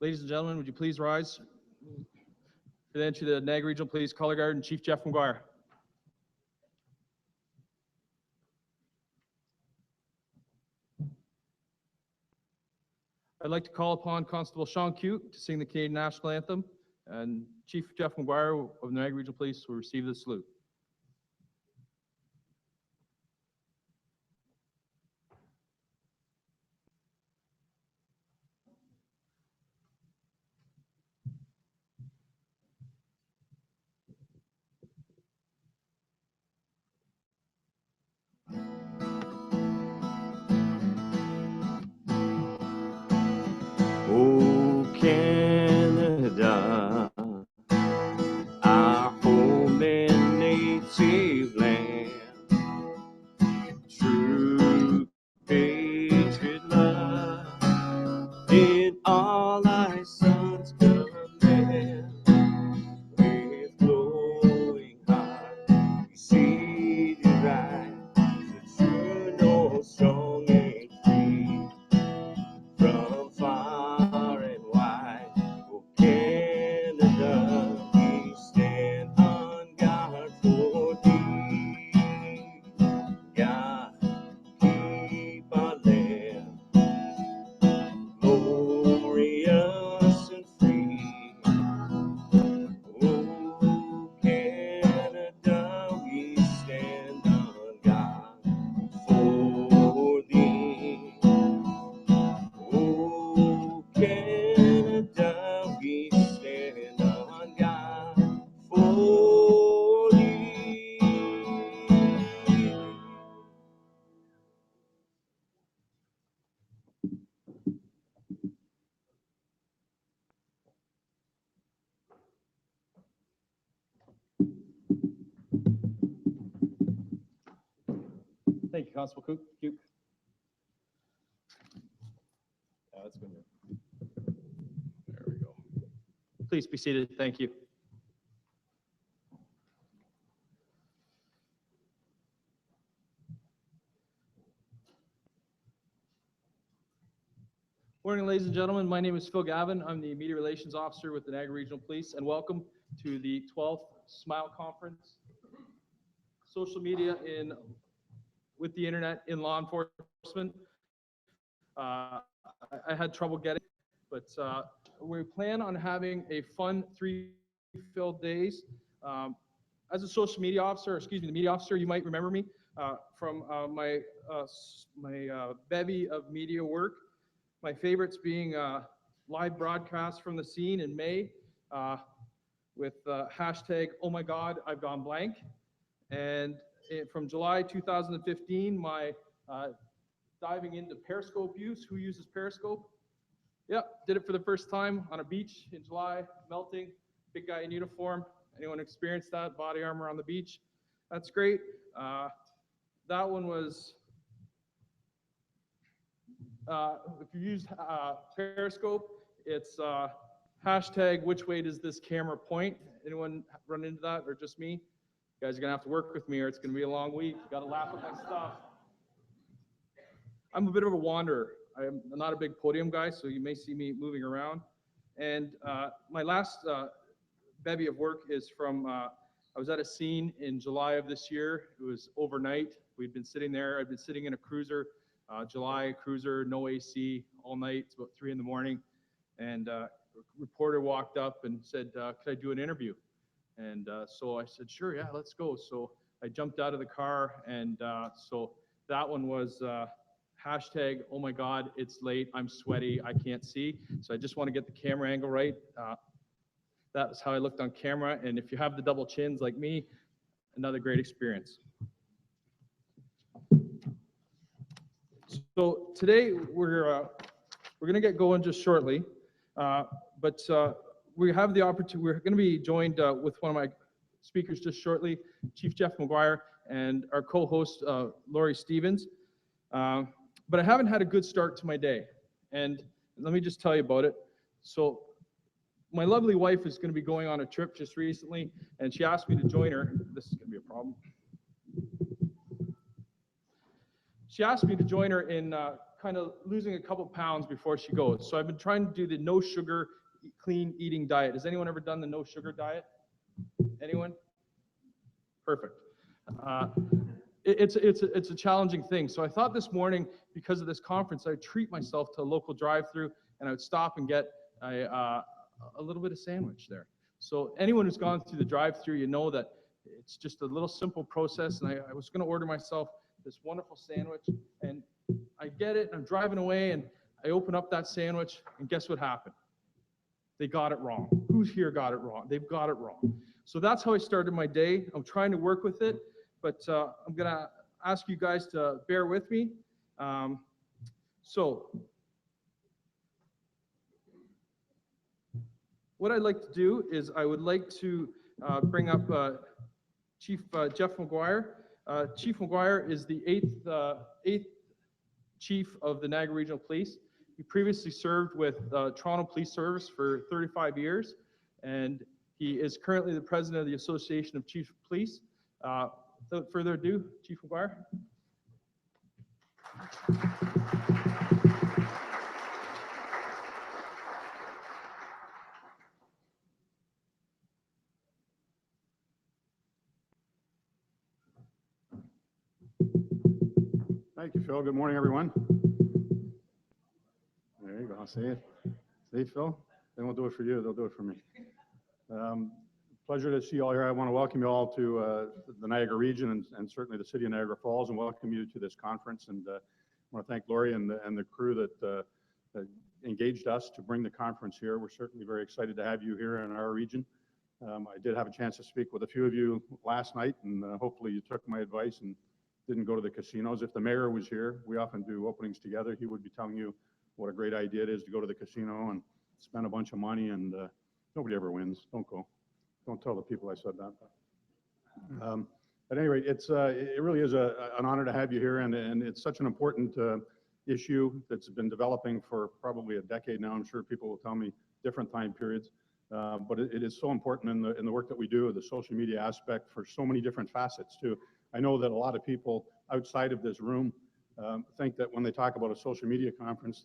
Ladies and gentlemen, would you please rise? Then to the Niagara Regional Police Color Guard and Chief Jeff McGuire. I'd like to call upon Constable Sean Cute to sing the Canadian National Anthem, and Chief Jeff McGuire of Niagara Regional Police will receive the salute. Oh, Canada, our home and native land, true patriot love in all thy sons command. With glowing heart, we see thee ride, the true north, strong and free. From far and wide, oh Canada, we stand on guard for thee. God, keep our land glorious and free. Oh Canada, we stand on guard for thee. Oh, Canada, we stand on God for thee. Thank you, Constable Cute. Yeah, that's good. There we go. Please be seated. Thank you. Morning, ladies and gentlemen. My name is Phil Gavin. I'm the Media Relations Officer with the Niagara Regional Police, and welcome to the 12th SMILE Conference, Social Media with the Internet in Law Enforcement. I had trouble getting, but we plan on having a fun 3-filled days. As a social media officer, excuse me, the media officer, you might remember me from my bevy of media work. My favorites being live broadcasts from the scene in May with hashtag, oh my God, I've gone blank. And from July 2015, my diving into Periscope use. Who uses Periscope? Yep, did it for the first time on a beach in July, melting, big guy in uniform. Anyone experienced that? Body armor on the beach? That's great. That one was, if you use Periscope, it's hashtag, which way does this camera point? Anyone run into that, or just me? You guys are gonna have to work with me, or it's gonna be a long week. You gotta laugh at my stuff. I'm a bit of a wanderer. I'm not a big podium guy, so you may see me moving around. And my last bevy of work is from, I was at a scene in July of this year. It was overnight. We'd been sitting there. I'd been sitting in a cruiser, July cruiser, no AC, all night. It's about 3 in the morning. And a reporter walked up and said, could I do an interview? And so I said, sure, yeah, let's go. So I jumped out of the car, and so that one was hashtag, oh my God, it's late, I'm sweaty, I can't see. So I just want to get the camera angle right. That was how I looked on camera. And if you have the double chins like me, another great experience. So today we're going to get going just shortly, but we have the opportunity. We're going to be joined with one of my speakers just shortly, Chief Jeff McGuire, and our co-host Laurie Stevens. But I haven't had a good start to my day, and let me just tell you about it. So my lovely wife is going to be going on a trip just recently, and she asked me to join her. This is going to be a problem. She asked me to join her in kind of losing a couple pounds before she goes. So I've been trying to do the no sugar, clean eating diet. Has anyone ever done the no sugar diet? Anyone? Perfect. It's a challenging thing. So I thought this morning, because of this conference, I'd treat myself to a local drive-through, and I would stop and get a little bit of sandwich there. So anyone who's gone through the drive-through, you know that it's just a little simple process. And I was going to order myself this wonderful sandwich, and I get it, and I'm driving away, and I open up that sandwich, and guess what happened? They got it wrong. Who's here got it wrong? They've got it wrong. So that's how I started my day. I'm trying to work with it, but I'm going to ask you guys to bear with me. So what I'd like to do is I would like to bring up Chief Jeff McGuire. Chief McGuire is the eighth chief of the Niagara Regional Police. He previously served with Toronto Police Service for 35 years, and he is currently the president of the Association of Chiefs of Police. Without further ado, Chief McGuire. Thank you, Phil. Good morning, everyone. There you go. See it? See, Phil? They won't do it for you. They'll do it for me. Pleasure to see you all here. I want to welcome you all to the Niagara region and certainly the city of Niagara Falls, and welcome you to this conference. And I want to thank Lori and the crew that engaged us to bring the conference here. We're certainly very excited to have you here in our region. I did have a chance to speak with a few of you last night, and hopefully you took my advice and didn't go to the casinos. If the mayor was here, we often do openings together, he would be telling you what a great idea it is to go to the casino and spend a bunch of money, and nobody ever wins. Don't go. Don't tell the people I said that. At any rate, it really is an honor to have you here, and it's such an important issue that's been developing for probably a decade now. I'm sure people will tell me different time periods, but it is so important in the work that we do, the social media aspect, for so many different facets too. I know that a lot of people outside of this room think that when they talk about a social media conference,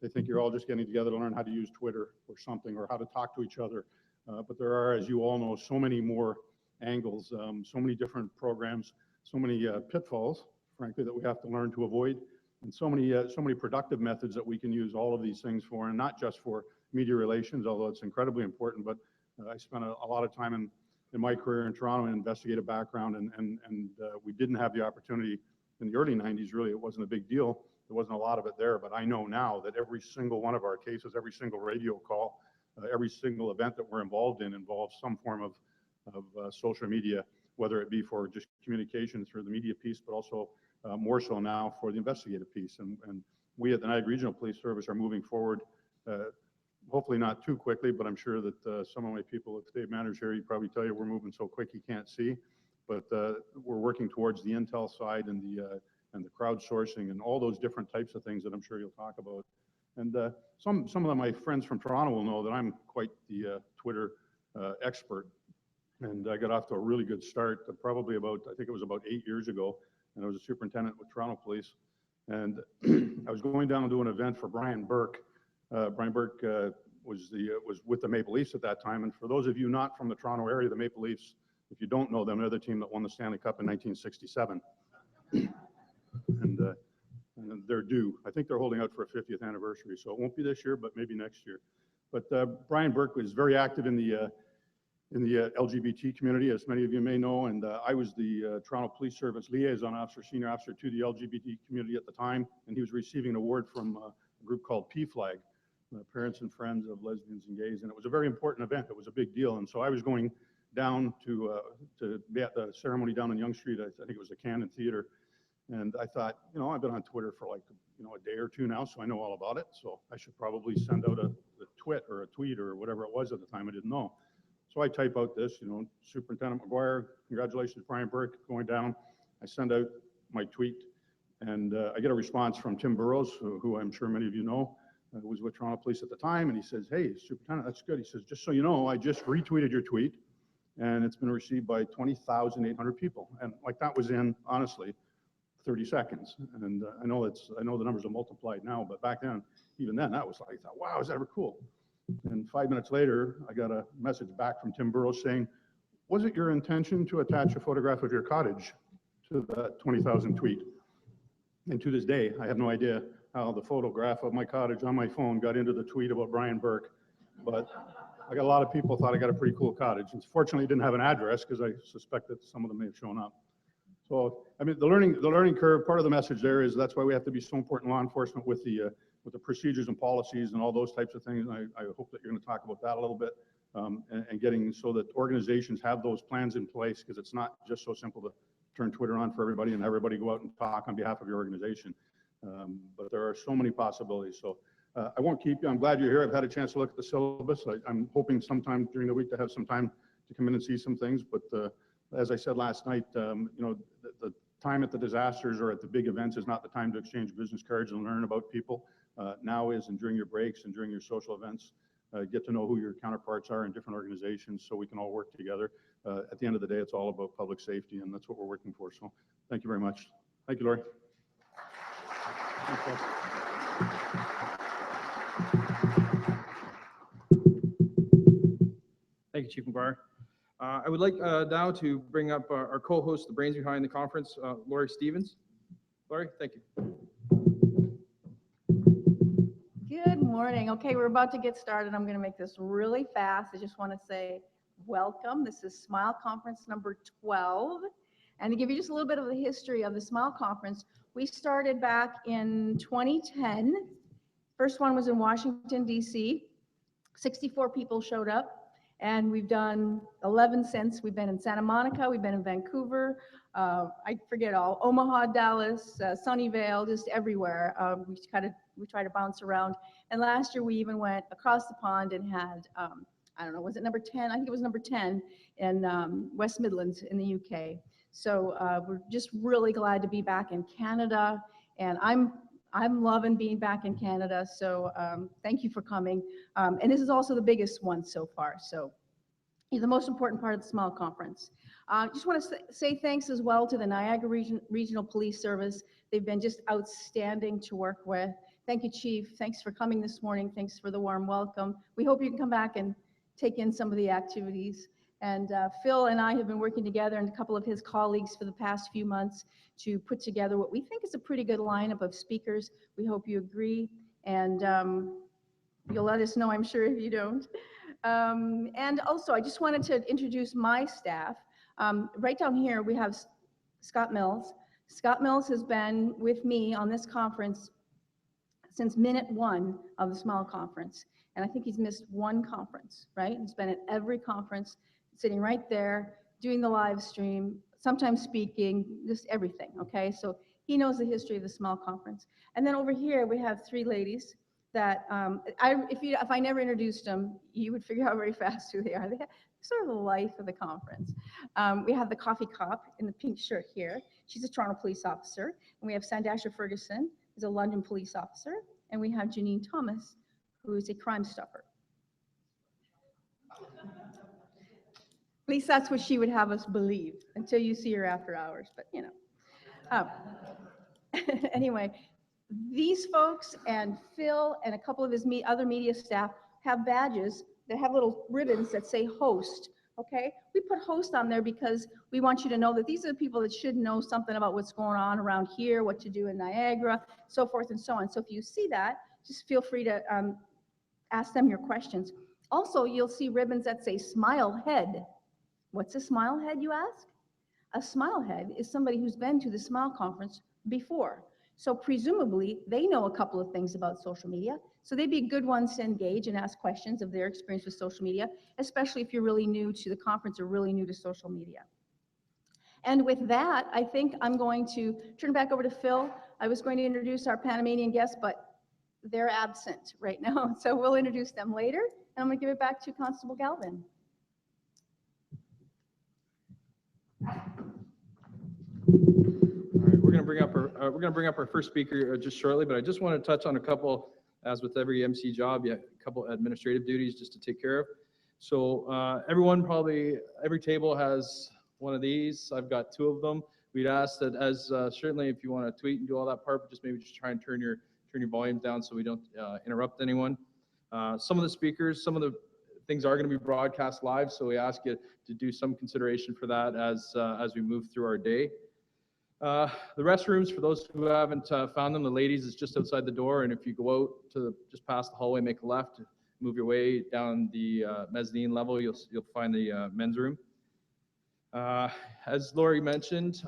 they think you're all just getting together to learn how to use Twitter or something, or how to talk to each other. But there are, as you all know, so many more angles, so many different programs, so many pitfalls, frankly, that we have to learn to avoid, and so many productive methods that we can use all of these things for, and not just for media relations, although it's incredibly important. But I spent a lot of time in my career in Toronto, an investigative background, and we didn't have the opportunity in the early 90s. Really, it wasn't a big deal. There wasn't a lot of it there, but I know now that every single one of our cases, every single radio call, every single event that we're involved in involves some form of social media, whether it be for just communication through the media piece, but also more so now for the investigative piece. And we at the Niagara Regional Police Service are moving forward, hopefully not too quickly, but I'm sure that some of my people, if Dave Manners here, he'd probably tell you we're moving so quick he can't see. But we're working towards the intel side and the crowdsourcing and all those different types of things that I'm sure you'll talk about. And some of my friends from Toronto will know that I'm quite the Twitter expert. And I got off to a really good start, probably about, I think it was about 8 years ago, and I was a superintendent with Toronto Police. And I was going down to do an event for Brian Burke. Brian Burke was with the Maple Leafs at that time. And for those of you not from the Toronto area, the Maple Leafs, if you don't know them, they're the team that won the Stanley Cup in 1967. And they're due. I think they're holding out for a 50th anniversary, so it won't be this year, but maybe next year. But Brian Burke was very active in the LGBT community, as many of you may know, and I was the Toronto Police Service liaison officer, senior officer to the LGBT community at the time, and he was receiving an award from a group called PFLAG, Parents and Friends of Lesbians and Gays, and it was a very important event. It was a big deal, and so I was going down to be at the ceremony down on Yonge Street. I think it was the Cannon Theater. And I thought, I've been on Twitter for like, a day or two now, so I know all about it. So I should probably send out a tweet or whatever it was at the time. I didn't know. So I type out this, Superintendent McGuire, congratulations, Brian Burke, going down. I send out my tweet, and I get a response from Tim Burrows, who I'm sure many of you know, who was with Toronto Police at the time. And he says, hey, Superintendent, that's good. He says, just so you know, I just retweeted your tweet, and it's been received by 20,800 people. And like that was in, honestly, 30 seconds. And I know the numbers are multiplied now, but back then, even then, that was like, I thought, wow, is that ever cool? And 5 minutes later, I got a message back from Tim Burrows saying, was it your intention to attach a photograph of your cottage to that 20,000 tweet? And to this day, I have no idea how the photograph of my cottage on my phone got into the tweet about Brian Burke, but I got a lot of people thought I got a pretty cool cottage. And fortunately, it didn't have an address because I suspect that some of them may have shown up. So, I mean, the learning curve, part of the message there is that's why we have to be so important law enforcement with the procedures and policies and all those types of things. And I hope that you're going to talk about that a little bit, and getting so that organizations have those plans in place, because it's not just so simple to turn Twitter on for everybody and everybody go out and talk on behalf of your organization. But there are so many possibilities. So I won't keep you. I'm glad you're here. I've had a chance to look at the syllabus. I'm hoping sometime during the week to have some time to come in and see some things. But as I said last night, you know, the time at the disasters or at the big events is not the time to exchange business cards and learn about people. Now is, and during your breaks and during your social events, get to know who your counterparts are in different organizations so we can all work together. At the end of the day, it's all about public safety, and that's what we're working for. So thank you very much. Thank you, Lori. Thanks, Thank you, Chief McGuire. I would like now to bring up our co-host, the brains behind the conference, Lori Stevens. Lori, thank you. Good morning. Okay, we're about to get started. I'm going to make this really fast. I just want to say welcome. This is Smile Conference number 12. And to give you just a little bit of the history of the Smile Conference, we started back in 2010. First one was in Washington, D.C. 64 people showed up, and we've done 11 since. We've been in Santa Monica, we've been in Vancouver, I forget all, Omaha, Dallas, Sunnyvale, just everywhere. We try to bounce around. And last year we even went across the pond and had, I don't know, was it number 10? I think it was number 10 in West Midlands in the UK. So we're just really glad to be back in Canada, and I'm loving being back in Canada. So thank you for coming. And this is also the biggest one so far. So the most important part of the Smile Conference. Just want to say thanks as well to the Niagara Regional Police Service. They've been just outstanding to work with. Thank you, Chief. Thanks for coming this morning. Thanks for the warm welcome. We hope you can come back and take in some of the activities. And Phil and I have been working together, and a couple of his colleagues for the past few months, to put together what we think is a pretty good lineup of speakers. We hope you agree, and you'll let us know, I'm sure, if you don't. And also, I just wanted to introduce my staff. Right down here, we have Scott Mills. Scott Mills has been with me on this conference since minute one of the Smile Conference. And I think he's missed one conference, right? He's been at every conference, sitting right there, doing the live stream, sometimes speaking, just everything, okay? So he knows the history of the Smile Conference. And then over here, we have three ladies that, if I never introduced them, you would figure out very fast who they are. They have sort of the life of the conference. We have the coffee cop in the pink shirt here. She's a Toronto police officer. And we have Sandasha Ferguson, who's a London police officer. And we have Janine Thomas, who is a Crime Stopper. At least that's what she would have us believe until you see her after hours, but you know. Anyway, these folks and Phil and a couple of his other media staff have badges that have little ribbons that say host, okay? We put host on there because we want you to know that these are the people that should know something about what's going on around here, what to do in Niagara, so forth and so on. So if you see that, just feel free to ask them your questions. Also, you'll see ribbons that say Smile Head. What's a Smile Head, you ask? A Smile Head is somebody who's been to the Smile Conference before. So presumably, they know a couple of things about social media. So they'd be good ones to engage and ask questions of their experience with social media, especially if you're really new to the conference or really new to social media. And with that, I think I'm going to turn it back over to Phil. I was going to introduce our Panamanian guests, but they're absent right now. So we'll introduce them later, and I'm going to give it back to Constable Galvin. All right, we're going to bring up our first speaker just shortly, but I just want to touch on a couple, as with every MC job, you have a couple administrative duties just to take care of. So every table has one of these. I've got two of them. we'd ask that as certainly if you want to tweet and do all that part, but just maybe just try and turn your volume down so we don't interrupt anyone. Some of the speakers, some of the things are going to be broadcast live, so we ask you to do some consideration for that as we move through our day. The restrooms, for those who haven't found them, the ladies is just outside the door, and if you go out to just past the hallway, make a left, move your way down the mezzanine level, you'll find the men's room. As Lori mentioned,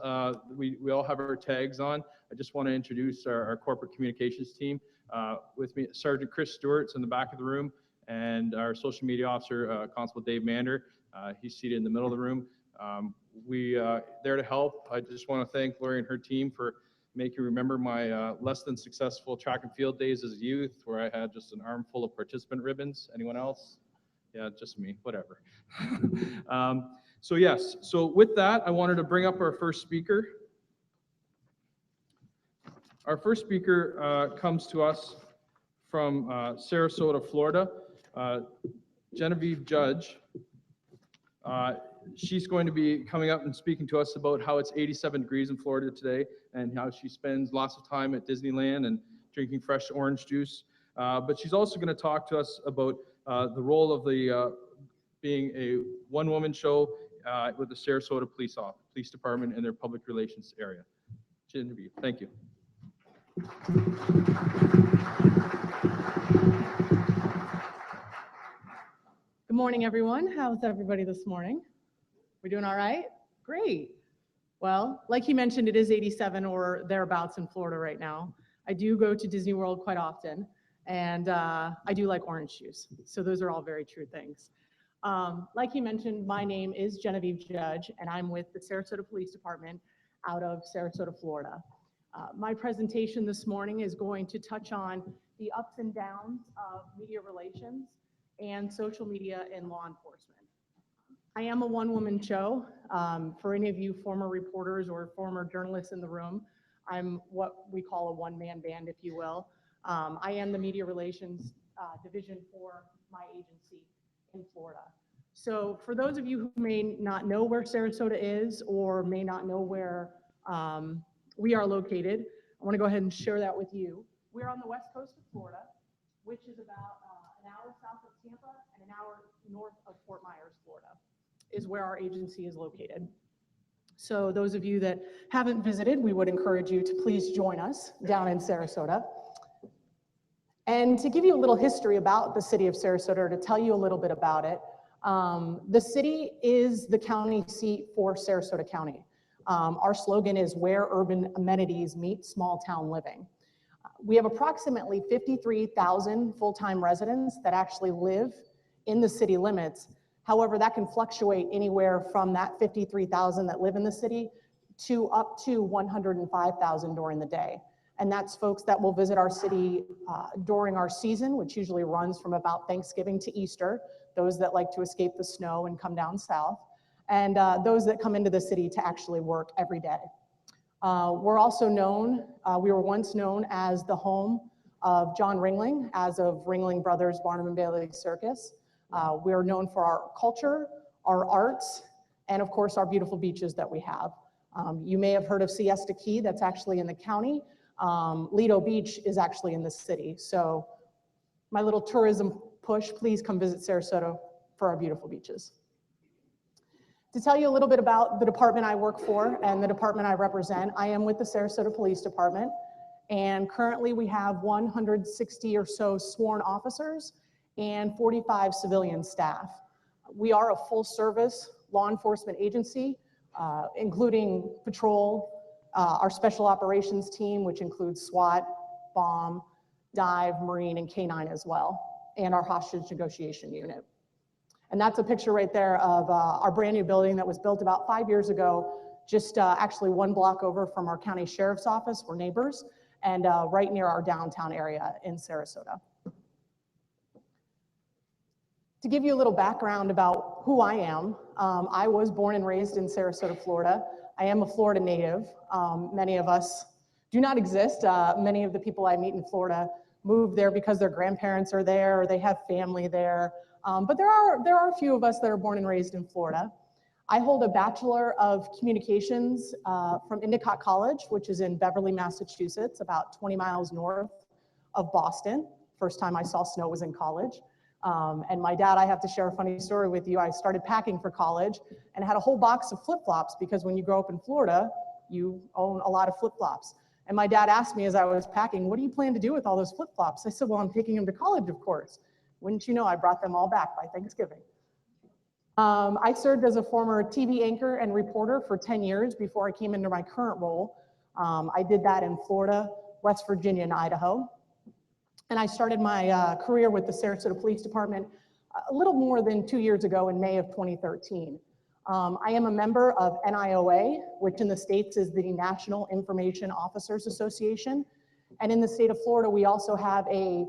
we all have our tags on. I just want to introduce our corporate communications team. With me, Sergeant Chris Stewart's in the back of the room, and our social media officer, Constable Dave Mander. He's seated in the middle of the room. We there to help. I just want to thank Lori and her team for making remember my less than successful track and field days as a youth, where I had just an armful of participant ribbons. Anyone else? Yeah, just me, whatever. So yes, so with that, I wanted to bring up our first speaker. Our first speaker comes to us from Sarasota, Florida. Genevieve Judge. She's going to be coming up and speaking to us about how it's 87 degrees in Florida today and how she spends lots of time at Disneyland and drinking fresh orange juice. But she's also going to talk to us about the role of the being a one-woman show with the Sarasota Police Department and their public relations area. Genevieve, thank you. Good morning, everyone. How's everybody this morning? We doing all right? Great. Well, like he mentioned, it is 87 or thereabouts in Florida right now. I do go to Disney World quite often, and I do like orange juice. So those are all very true things. Like he mentioned, my name is Genevieve Judge, and I'm with the Sarasota Police Department out of Sarasota, Florida. My presentation this morning is going to touch on the ups and downs of media relations and social media in law enforcement. I am a one-woman show. For any of you former reporters or former journalists in the room, I'm what we call a one-man band, if you will. I am the media relations division for my agency in Florida. So for those of you who may not know where Sarasota is or may not know where we are located, I want to go ahead and share that with you. We're on the west coast of Florida, which is about an hour south of Tampa and an hour north of Fort Myers, Florida, is where our agency is located. So those of you that haven't visited, we would encourage you to please join us down in Sarasota. And to give you a little history about the city of Sarasota, or to tell you a little bit about it, the city is the county seat for Sarasota County. Our slogan is where urban amenities meet small town living. We have approximately 53,000 full-time residents that actually live in the city limits. However, that can fluctuate anywhere from that 53,000 that live in the city to up to 105,000 during the day. And that's folks that will visit our city during our season, which usually runs from about Thanksgiving to Easter, those that like to escape the snow and come down south, and those that come into the city to actually work every day. We're also known, we were once known as the home of John Ringling, as of Ringling Brothers Barnum and Bailey Circus. We're known for our culture, our arts, and of course our beautiful beaches that we have. You may have heard of Siesta Key, that's actually in the county. Lido Beach is actually in the city. So my little tourism push, please come visit Sarasota for our beautiful beaches. To tell you a little bit about the department I work for and the department I represent, I am with the Sarasota Police Department, and currently we have 160 or so sworn officers and 45 civilian staff. We are a full service law enforcement agency, including patrol, our special operations team, which includes SWAT, bomb, dive, Marine, and K-9 as well, and our hostage negotiation unit. And that's a picture right there of our brand new building that was built about 5 years ago, just actually one block over from our county sheriff's office. We're neighbors, and right near our downtown area in Sarasota. To give you a little background about who I am, I was born and raised in Sarasota, Florida. I am a Florida native. Many of us do not exist. Many of the people I meet in Florida moved there because their grandparents are there or they have family there. But there are a few of us that are born and raised in Florida. I hold a Bachelor of Communications from Endicott College, which is in Beverly, Massachusetts, about 20 miles north of Boston. First time I saw snow was in college. And my dad, I have to share a funny story with you. I started packing for college and had a whole box of flip-flops because when you grow up in Florida, you own a lot of flip-flops. And my dad asked me as I was packing, what do you plan to do with all those flip-flops? I said, well, I'm taking them to college, of course. Wouldn't you know, I brought them all back by Thanksgiving. I served as a former TV anchor and reporter for 10 years before I came into my current role. I did that in Florida, West Virginia, and Idaho. And I started my career with the Sarasota Police Department a little more than 2 years ago in May of 2013. I am a member of NIOA, which in the States is the National Information Officers Association. And in the state of Florida, we also have a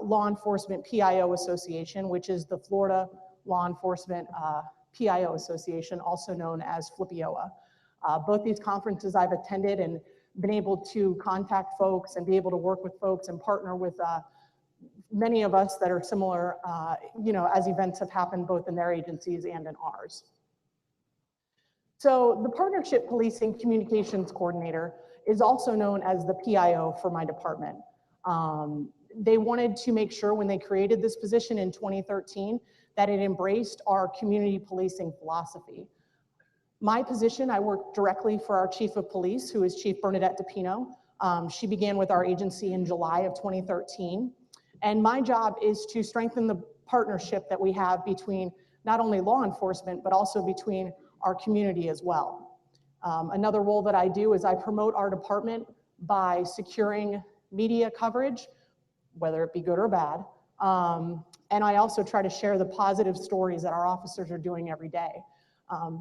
law enforcement PIO association, which is the Florida Law Enforcement PIO Association, also known as FLPIOA. Both these conferences I've attended and been able to contact folks and be able to work with folks and partner with many of us that are similar, as events have happened both in their agencies and in ours. So the Partnership Policing Communications Coordinator is also known as the PIO for my department. They wanted to make sure when they created this position in 2013 that it embraced our community policing philosophy. My position, I work directly for our Chief of Police, who is Chief Bernadette DePino. She began with our agency in July of 2013. And my job is to strengthen the partnership that we have between not only law enforcement, but also between our community as well. Another role that I do is I promote our department by securing media coverage, whether it be good or bad. And I also try to share the positive stories that our officers are doing every day.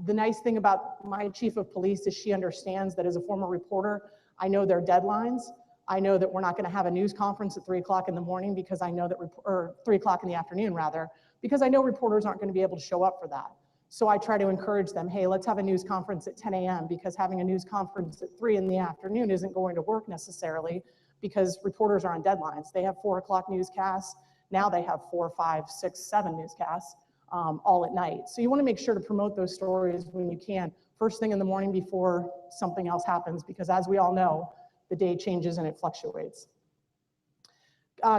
The nice thing about my chief of police is she understands that as a former reporter, I know their deadlines. I know that we're not going to have a news conference at 3 o'clock in the morning because I know that, or 3 o'clock in the afternoon rather, because I know reporters aren't going to be able to show up for that. So I try to encourage them, hey, let's have a news conference at 10 a.m. because having a news conference at 3 in the afternoon isn't going to work necessarily because reporters are on deadlines. They have 4 o'clock newscasts. Now they have 4, 5, 6, 7 newscasts all at night. So you want to make sure to promote those stories when you can, first thing in the morning before something else happens, because as we all know, the day changes and it fluctuates.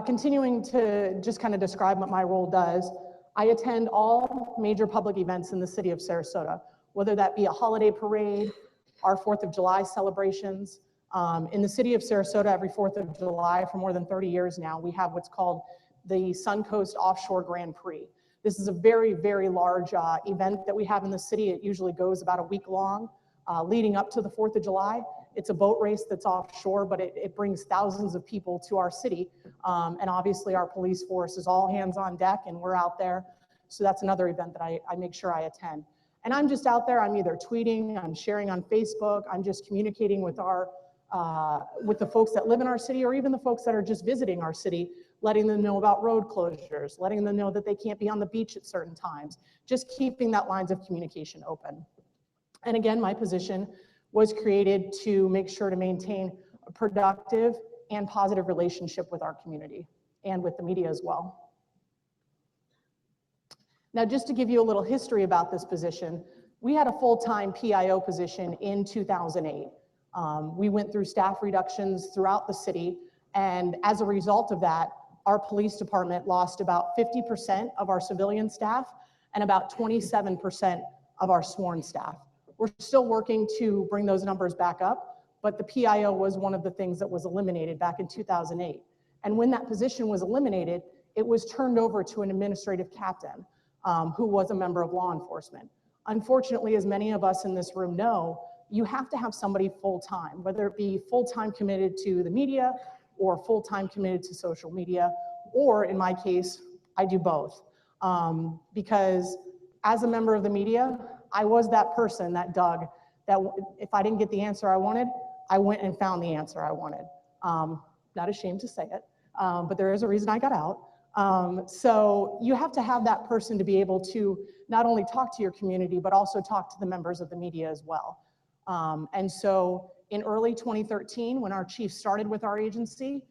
Continuing to just kind of describe what my role does, I attend all major public events in the city of Sarasota, whether that be a holiday parade, our 4th of July celebrations. In the city of Sarasota, every 4th of July for more than 30 years now, we have what's called the Suncoast Offshore Grand Prix. This is a very, very large event that we have in the city. It usually goes about a week long, leading up to the 4th of July. It's a boat race that's offshore, but it brings thousands of people to our city. And obviously our police force is all hands on deck and we're out there. So that's another event that I make sure I attend. And I'm just out there, I'm either tweeting, I'm sharing on Facebook, I'm just communicating with with the folks that live in our city or even the folks that are just visiting our city, letting them know about road closures, letting them know that they can't be on the beach at certain times, just keeping that lines of communication open. And again, my position was created to make sure to maintain a productive and positive relationship with our community and with the media as well. Now, just to give you a little history about this position, we had a full-time PIO position in 2008. We went through staff reductions throughout the city, and as a result of that, our police department lost about 50% of our civilian staff and about 27% of our sworn staff. We're still working to bring those numbers back up, but the PIO was one of the things that was eliminated back in 2008. And when that position was eliminated, it was turned over to an administrative captain who was a member of law enforcement. Unfortunately, as many of us in this room know, you have to have somebody full-time, whether it be full-time committed to the media or full-time committed to social media, or in my case, I do both. Because as a member of the media, I was that person that dug, that if I didn't get the answer I wanted, I went and found the answer I wanted. Not ashamed to say it, but there is a reason I got out. So you have to have that person to be able to not only talk to your community, but also talk to the members of the media as well. And so in early 2013, when our chief started with our agency,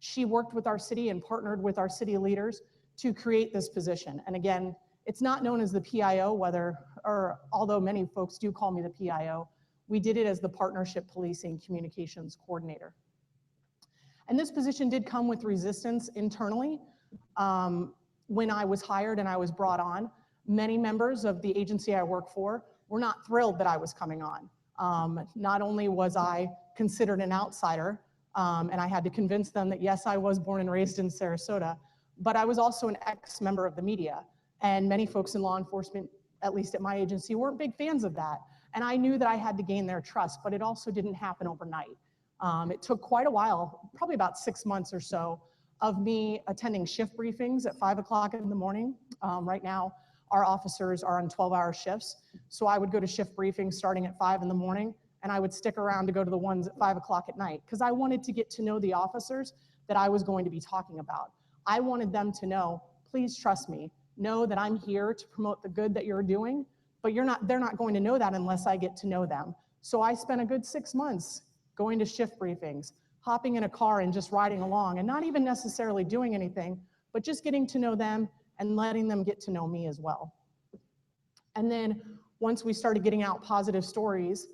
she worked with our city and partnered with our city leaders to create this position. And again, it's not known as the PIO, whether or although many folks do call me the PIO, we did it as the Partnership Policing Communications Coordinator. And this position did come with resistance internally. When I was hired and I was brought on, many members of the agency I work for were not thrilled that I was coming on. Not only was I considered an outsider, and I had to convince them that yes, I was born and raised in Sarasota, but I was also an ex-member of the media. And many folks in law enforcement, at least at my agency, weren't big fans of that. And I knew that I had to gain their trust, but it also didn't happen overnight. It took quite a while, probably about 6 months or so, of me attending shift briefings at 5 o'clock in the morning. Right now, our officers are on 12-hour shifts. So I would go to shift briefings starting at 5 in the morning, and I would stick around to go to the ones at 5 o'clock at night, because I wanted to get to know the officers that I was going to be talking about. I wanted them to know, please trust me, know that I'm here to promote the good that you're doing, but they're not going to know that unless I get to know them. So I spent a good 6 months going to shift briefings, hopping in a car and just riding along, and not even necessarily doing anything, but just getting to know them and letting them get to know me as well. And then once we started getting out positive stories,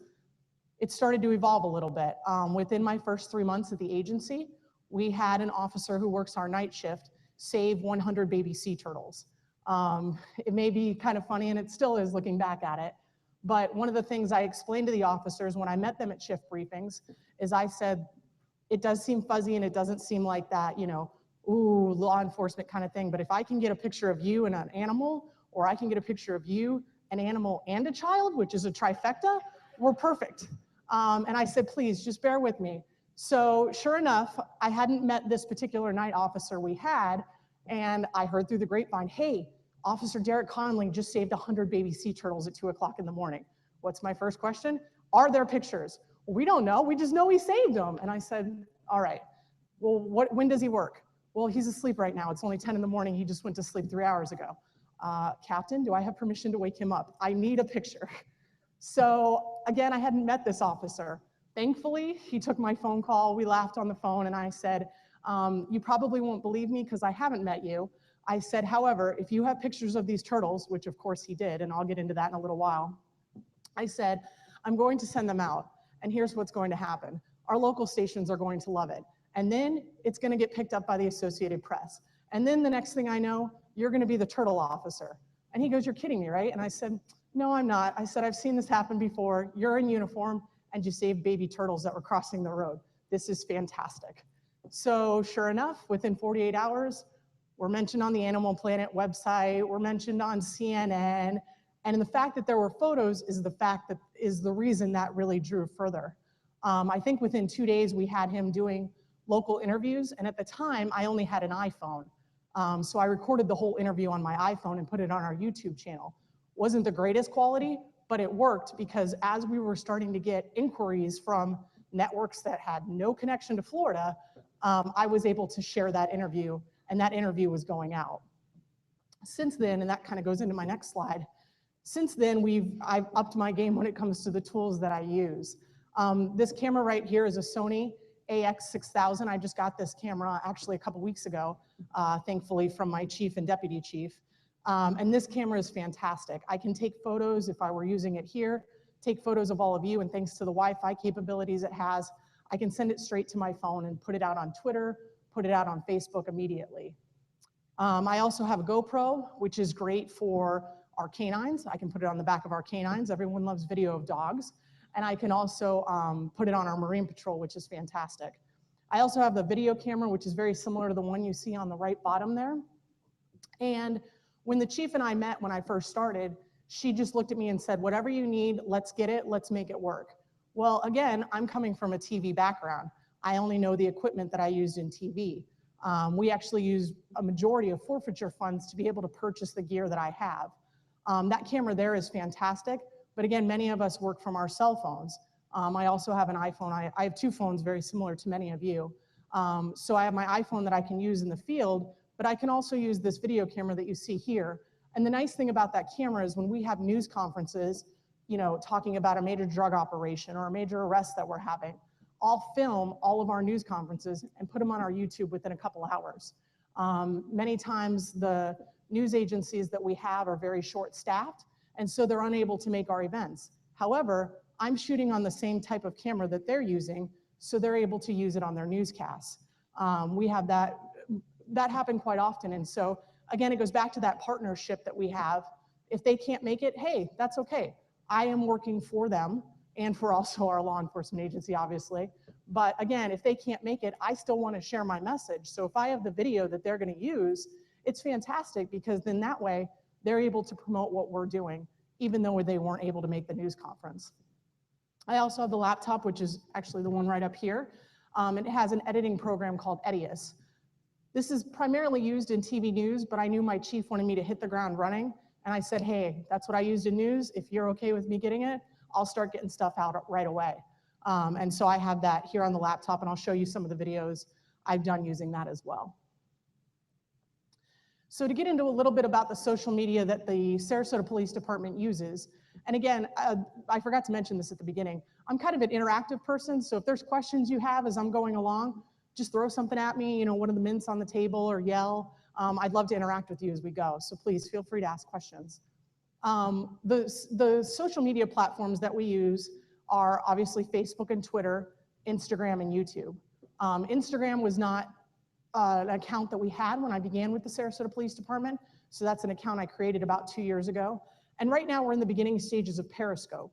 it started to evolve a little bit. Within my first 3 months at the agency, we had an officer who works our night shift save 100 baby sea turtles. It may be kind of funny, and it still is looking back at it, but one of the things I explained to the officers when I met them at shift briefings is I said, it does seem fuzzy and it doesn't seem like that, ooh, law enforcement kind of thing, but if I can get a picture of you and an animal, or I can get a picture of you, an animal, and a child, which is a trifecta, we're perfect. And I said, please, just bear with me. So sure enough, I hadn't met this particular night officer we had, and I heard through the grapevine, hey, Officer Derek Conley just saved 100 baby sea turtles at 2 o'clock in the morning. What's my first question? Are there pictures? Well, we don't know, we just know he saved them. And I said, all right, well, when does he work? Well, he's asleep right now. It's only 10 in the morning. He just went to sleep 3 hours ago. Captain, do I have permission to wake him up? I need a picture. So again, I hadn't met this officer. Thankfully, he took my phone call. We laughed on the phone, and I said, you probably won't believe me because I haven't met you. I said, however, if you have pictures of these turtles, which of course he did, and I'll get into that in a little while, I said, I'm going to send them out, and here's what's going to happen. Our local stations are going to love it, and then it's going to get picked up by the Associated Press. And then the next thing I know, you're going to be the turtle officer. And he goes, you're kidding me, right? And I said, no, I'm not. I said, I've seen this happen before. You're in uniform, and you saved baby turtles that were crossing the road. This is fantastic. So sure enough, within 48 hours, we're mentioned on the Animal Planet website, we're mentioned on CNN, and the fact that there were photos is the reason that really drew further. I think within 2 days we had him doing local interviews, and at the time I only had an iPhone. So I recorded the whole interview on my iPhone and put it on our YouTube channel. Wasn't the greatest quality, but it worked because as we were starting to get inquiries from networks that had no connection to Florida, I was able to share that interview, and that interview was going out. Since then, and that kind of goes into my next slide, since then I've upped my game when it comes to the tools that I use. This camera right here is a Sony AX6000. I just got this camera actually a couple weeks ago, thankfully from my chief and deputy chief. And this camera is fantastic. I can take photos if I were using it here, take photos of all of you, and thanks to the Wi-Fi capabilities it has, I can send it straight to my phone and put it out on Twitter, put it out on Facebook immediately. I also have a GoPro, which is great for our canines. I can put it on the back of our canines. Everyone loves video of dogs. And I can also put it on our Marine Patrol, which is fantastic. I also have the video camera, which is very similar to the one you see on the right bottom there. And when the chief and I met when I first started, she just looked at me and said, whatever you need, let's get it, let's make it work. Well, again, I'm coming from a TV background. I only know the equipment that I used in TV. We actually use a majority of forfeiture funds to be able to purchase the gear that I have. That camera there is fantastic, but again, many of us work from our cell phones. I also have an iPhone. I have two phones very similar to many of you. So I have my iPhone that I can use in the field, but I can also use this video camera that you see here. And the nice thing about that camera is when we have news conferences, talking about a major drug operation or a major arrest that we're having, I'll film all of our news conferences and put them on our YouTube within a couple hours. Many times the news agencies that we have are very short-staffed, And so they're unable to make our events. However, I'm shooting on the same type of camera that they're using, so they're able to use it on their newscasts. We have that happen quite often. And so again, it goes back to that partnership that we have. If they can't make it, hey, that's okay. I am working for them and for also our law enforcement agency, obviously. But again, if they can't make it, I still want to share my message. So if I have the video that they're going to use, it's fantastic, because then that way they're able to promote what we're doing, even though they weren't able to make the news conference. I also have the laptop, which is actually the one right up here. It has an editing program called Edius. This is primarily used in TV news, but I knew my chief wanted me to hit the ground running. And I said, hey, that's what I used in news. If you're okay with me getting it, I'll start getting stuff out right away. And so I have that here on the laptop, and I'll show you some of the videos I've done using that as well. So to get into a little bit about the social media that the Sarasota Police Department uses, and again, I forgot to mention this at the beginning, I'm kind of an interactive person, so if there's questions you have as I'm going along, just throw something at me, what are the mints on the table, or yell. I'd love to interact with you as we go, so please feel free to ask questions. The social media platforms that we use are obviously Facebook and Twitter, Instagram and YouTube. Instagram was not an account that we had when I began with the Sarasota Police Department, so that's an account I created about 2 years ago. And right now we're in the beginning stages of Periscope.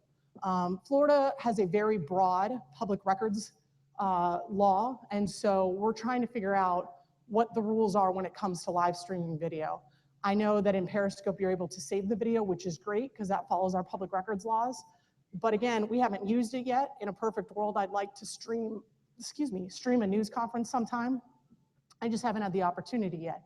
Florida has a very broad public records law, and so we're trying to figure out what the rules are when it comes to live streaming video. I know that in Periscope you're able to save the video, which is great because that follows our public records laws. But again, we haven't used it yet. In a perfect world, I'd like to stream a news conference sometime. I just haven't had the opportunity yet.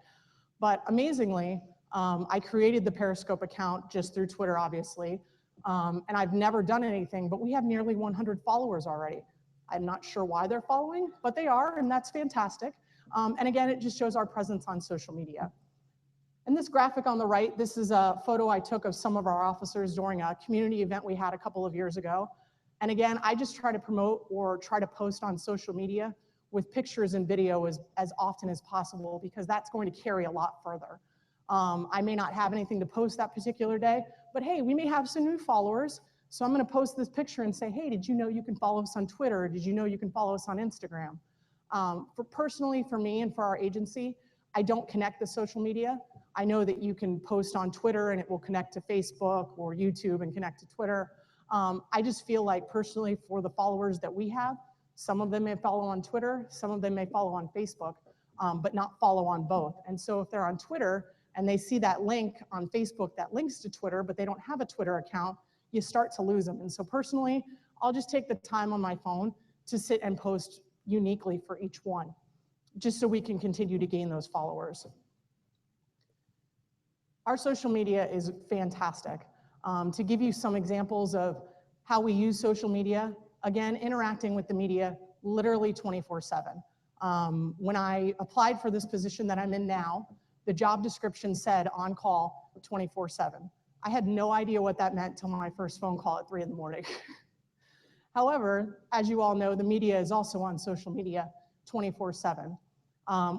But amazingly, I created the Periscope account just through Twitter, obviously, and I've never done anything, but we have nearly 100 followers already. I'm not sure why they're following, but they are, and that's fantastic. And again, it just shows our presence on social media. And this graphic on the right, this is a photo I took of some of our officers during a community event we had a couple of years ago. And again, I just try to promote or try to post on social media with pictures and video as often as possible, because that's going to carry a lot further. I may not have anything to post that particular day, but hey, we may have some new followers. So I'm going to post this picture and say, hey, did you know you can follow us on Twitter? Did you know you can follow us on Instagram? Personally, for me and for our agency, I don't connect the social media. I know that you can post on Twitter and it will connect to Facebook or YouTube and connect to Twitter. I just feel like personally for the followers that we have, some of them may follow on Twitter, some of them may follow on Facebook, but not follow on both. And so if they're on Twitter and they see that link on Facebook that links to Twitter, but they don't have a Twitter account, you start to lose them. And so personally, I'll just take the time on my phone to sit and post uniquely for each one, just so we can continue to gain those followers. Our social media is fantastic. To give you some examples of how we use social media, again, interacting with the media literally 24/7. When I applied for this position that I'm in now, the job description said on call 24/7. I had no idea what that meant till my first phone call at 3 in the morning. However, as you all know, the media is also on social media 24/7.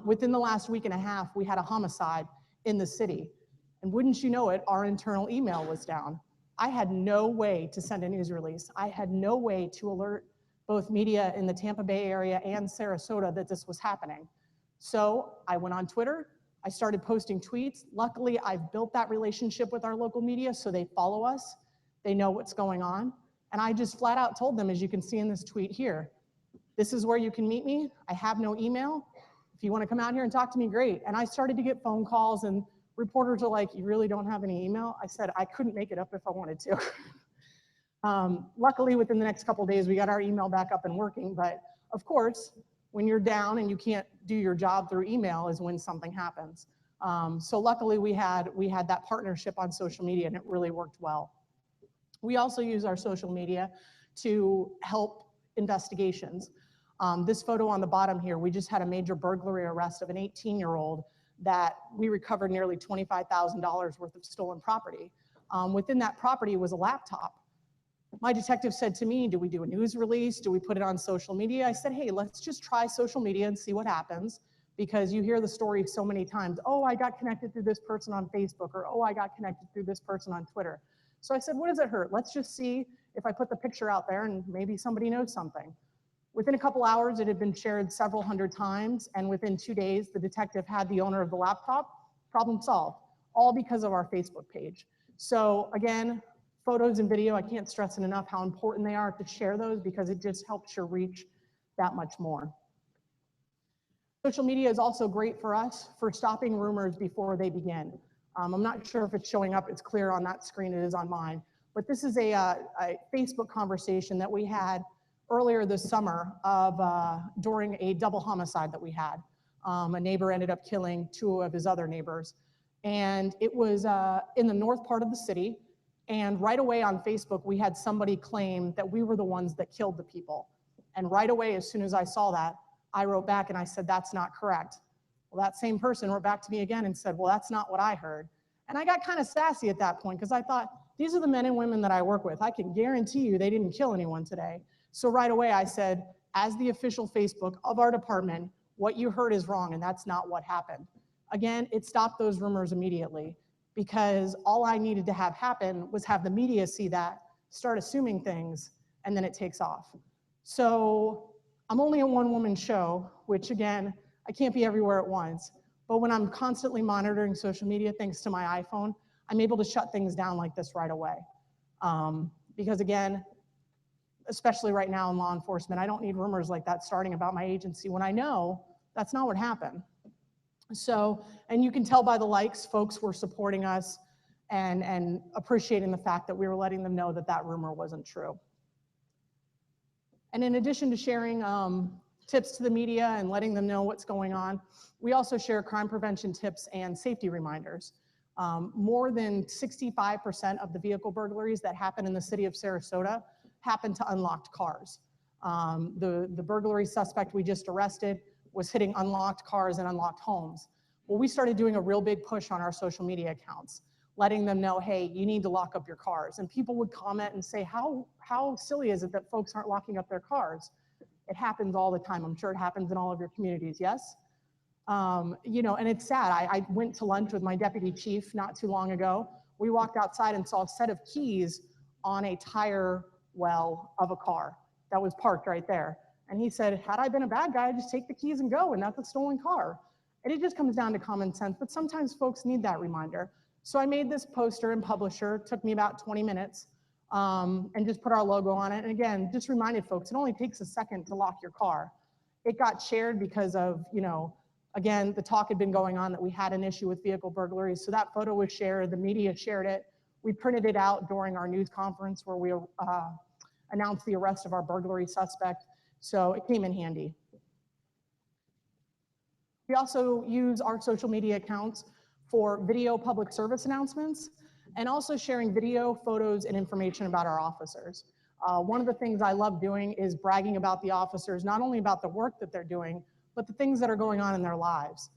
Within the last week and a half, we had a homicide in the city. And wouldn't you know it, our internal email was down. I had no way to send a news release. I had no way to alert both media in the Tampa Bay area and Sarasota that this was happening. So I went on Twitter, I started posting tweets. Luckily, I've built that relationship with our local media, so they follow us, they know what's going on. And I just flat out told them, as you can see in this tweet here, this is where you can meet me. I have no email. If you want to come out here and talk to me, great. And I started to get phone calls, and reporters are like, you really don't have any email? I said, I couldn't make it up if I wanted to. Luckily, within the next couple of days, we got our email back up and working. But of course, when you're down and you can't do your job through email is when something happens. So luckily, we had that partnership on social media, and it really worked well. We also use our social media to help investigations. This photo on the bottom here, we just had a major burglary arrest of an 18-year-old that we recovered nearly $25,000 worth of stolen property. Within that property was a laptop. My detective said to me, do we do a news release? Do we put it on social media? I said, hey, let's just try social media and see what happens, because you hear the story so many times. Oh, I got connected through this person on Facebook, or oh, I got connected through this person on Twitter. So I said, what does it hurt? Let's just see if I put the picture out there and maybe somebody knows something. Within a couple hours, it had been shared several hundred times, and within 2 days, the detective had the owner of the laptop. Problem solved, all because of our Facebook page. So again, photos and video, I can't stress it enough how important they are to share those, because it just helps your reach that much more. Social media is also great for us for stopping rumors before they begin. I'm not sure if it's showing up, it's clear on that screen, it is on mine. But this is a Facebook conversation that we had earlier this summer during a double homicide that we had. A neighbor ended up killing 2 of his other neighbors. And it was in the north part of the city. And right away on Facebook, we had somebody claim that we were the ones that killed the people. And right away, as soon as I saw that, I wrote back and I said, that's not correct. Well, that same person wrote back to me again and said, well, that's not what I heard. And I got kind of sassy at that point, because I thought, these are the men and women that I work with. I can guarantee you they didn't kill anyone today. So right away I said, as the official Facebook of our department, what you heard is wrong, and that's not what happened. Again, it stopped those rumors immediately, because all I needed to have happen was have the media see that, start assuming things, and then it takes off. So I'm only a one-woman show, which again, I can't be everywhere at once. But when I'm constantly monitoring social media, thanks to my iPhone, I'm able to shut things down like this right away. Because again, especially right now in law enforcement, I don't need rumors like that starting about my agency when I know that's not what happened. So, and you can tell by the likes, folks were supporting us and appreciating the fact that we were letting them know that that rumor wasn't true. And in addition to sharing tips to the media and letting them know what's going on, we also share crime prevention tips and safety reminders. More than 65% of the vehicle burglaries that happen in the city of Sarasota happen to unlocked cars. The burglary suspect we just arrested was hitting unlocked cars and unlocked homes. Well, we started doing a real big push on our social media accounts, letting them know, hey, you need to lock up your cars. And people would comment and say, how silly is it that folks aren't locking up their cars? It happens all the time. I'm sure it happens in all of your communities, yes? You know, and it's sad. I went to lunch with my deputy chief not too long ago. We walked outside and saw a set of keys on a tire well of a car that was parked right there. And he said, had I been a bad guy, I'd just take the keys and go, and that's a stolen car. And it just comes down to common sense, but sometimes folks need that reminder. So I made this poster and publisher, it took me about 20 minutes, and just put our logo on it. And again, just reminded folks, it only takes a second to lock your car. It got shared because of, you know, again, the talk had been going on that we had an issue with vehicle burglaries. So that photo was shared, the media shared it. We printed it out during our news conference where we announced the arrest of our burglary suspect. So it came in handy. We also use our social media accounts for video public service announcements and also sharing video, photos, and information about our officers. One of the things I love doing is bragging about the officers, not only about the work that they're doing, but the things that are going on in their lives.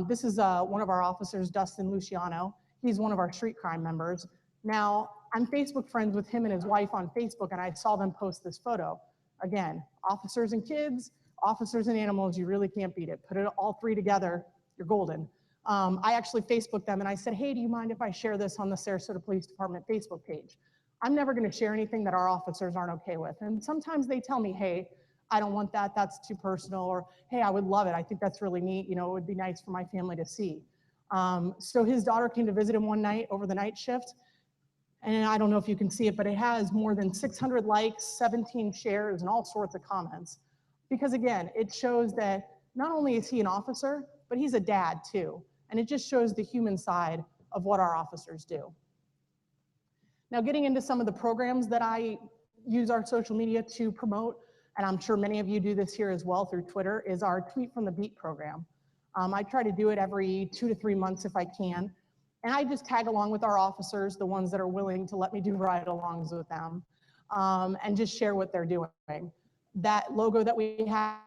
This is one of our officers, Dustin Luciano. He's one of our street crime members. Now, I'm Facebook friends with him and his wife on Facebook, and I saw them post this photo. Again, officers and kids, officers and animals, you really can't beat it. Put it all 3 together, you're golden. I actually Facebooked them and I said, hey, do you mind if I share this on the Sarasota Police Department Facebook page? I'm never gonna share anything that our officers aren't okay with. And sometimes they tell me, hey, I don't want that, that's too personal, or hey, I would love it, I think that's really neat, you know, it would be nice for my family to see. So his daughter came to visit him one night over the night shift, and I don't know if you can see it, but it has more than 600 likes, 17 shares, and all sorts of comments. Because again, it shows that not only is he an officer, but he's a dad too. And it just shows the human side of what our officers do. Now, getting into some of the programs that I use our social media to promote, and I'm sure many of you do this here as well through Twitter, is our Tweet from the Beat program. I try to do it every 2 to 3 months if I can. And I just tag along with our officers, the ones that are willing to let me do ride-alongs with them, and just share what they're doing. That logo that we had,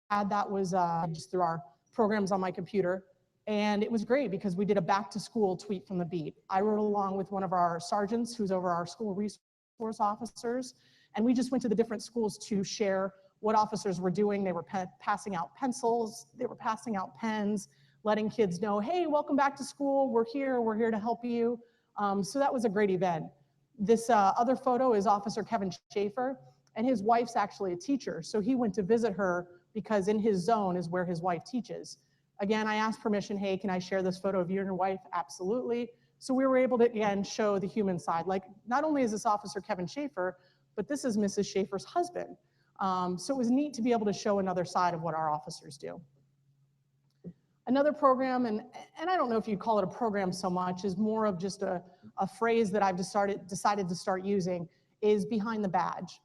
that was just through our programs on my computer. And it was great because we did a back to school tweet from the beat. I wrote along with one of our sergeants who's over our school resource officers. And we just went to the different schools to share what officers were doing. They were passing out pencils, they were passing out pens, letting kids know, hey, welcome back to school. We're here to help you. So that was a great event. This other photo is Officer Kevin Schaefer, and his wife's actually a teacher. So he went to visit her because in his zone is where his wife teaches. Again, I asked permission, hey, can I share this photo of you and your wife? Absolutely. So we were able to, again, show the human side. Like, not only is this Officer Kevin Schaefer, but this is Mrs. Schaefer's husband. So it was neat to be able to show another side of what our officers do. Another program, and I don't know if you call it a program so much, is more of just a phrase that I've decided to start using, is behind the badge.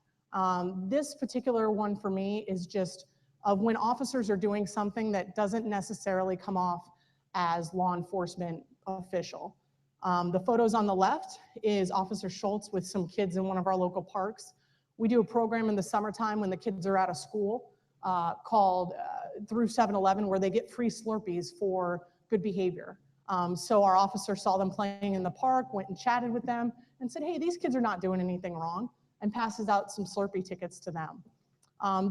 This particular one for me is just of when officers are doing something that doesn't necessarily come off as law enforcement official. The photos on the left is Officer Schultz with some kids in one of our local parks. We do a program in the summertime when the kids are out of school called through 7-Eleven, where they get free Slurpees for good behavior. So our officer saw them playing in the park, went and chatted with them and said, hey, these kids are not doing anything wrong, and passes out some Slurpee tickets to them.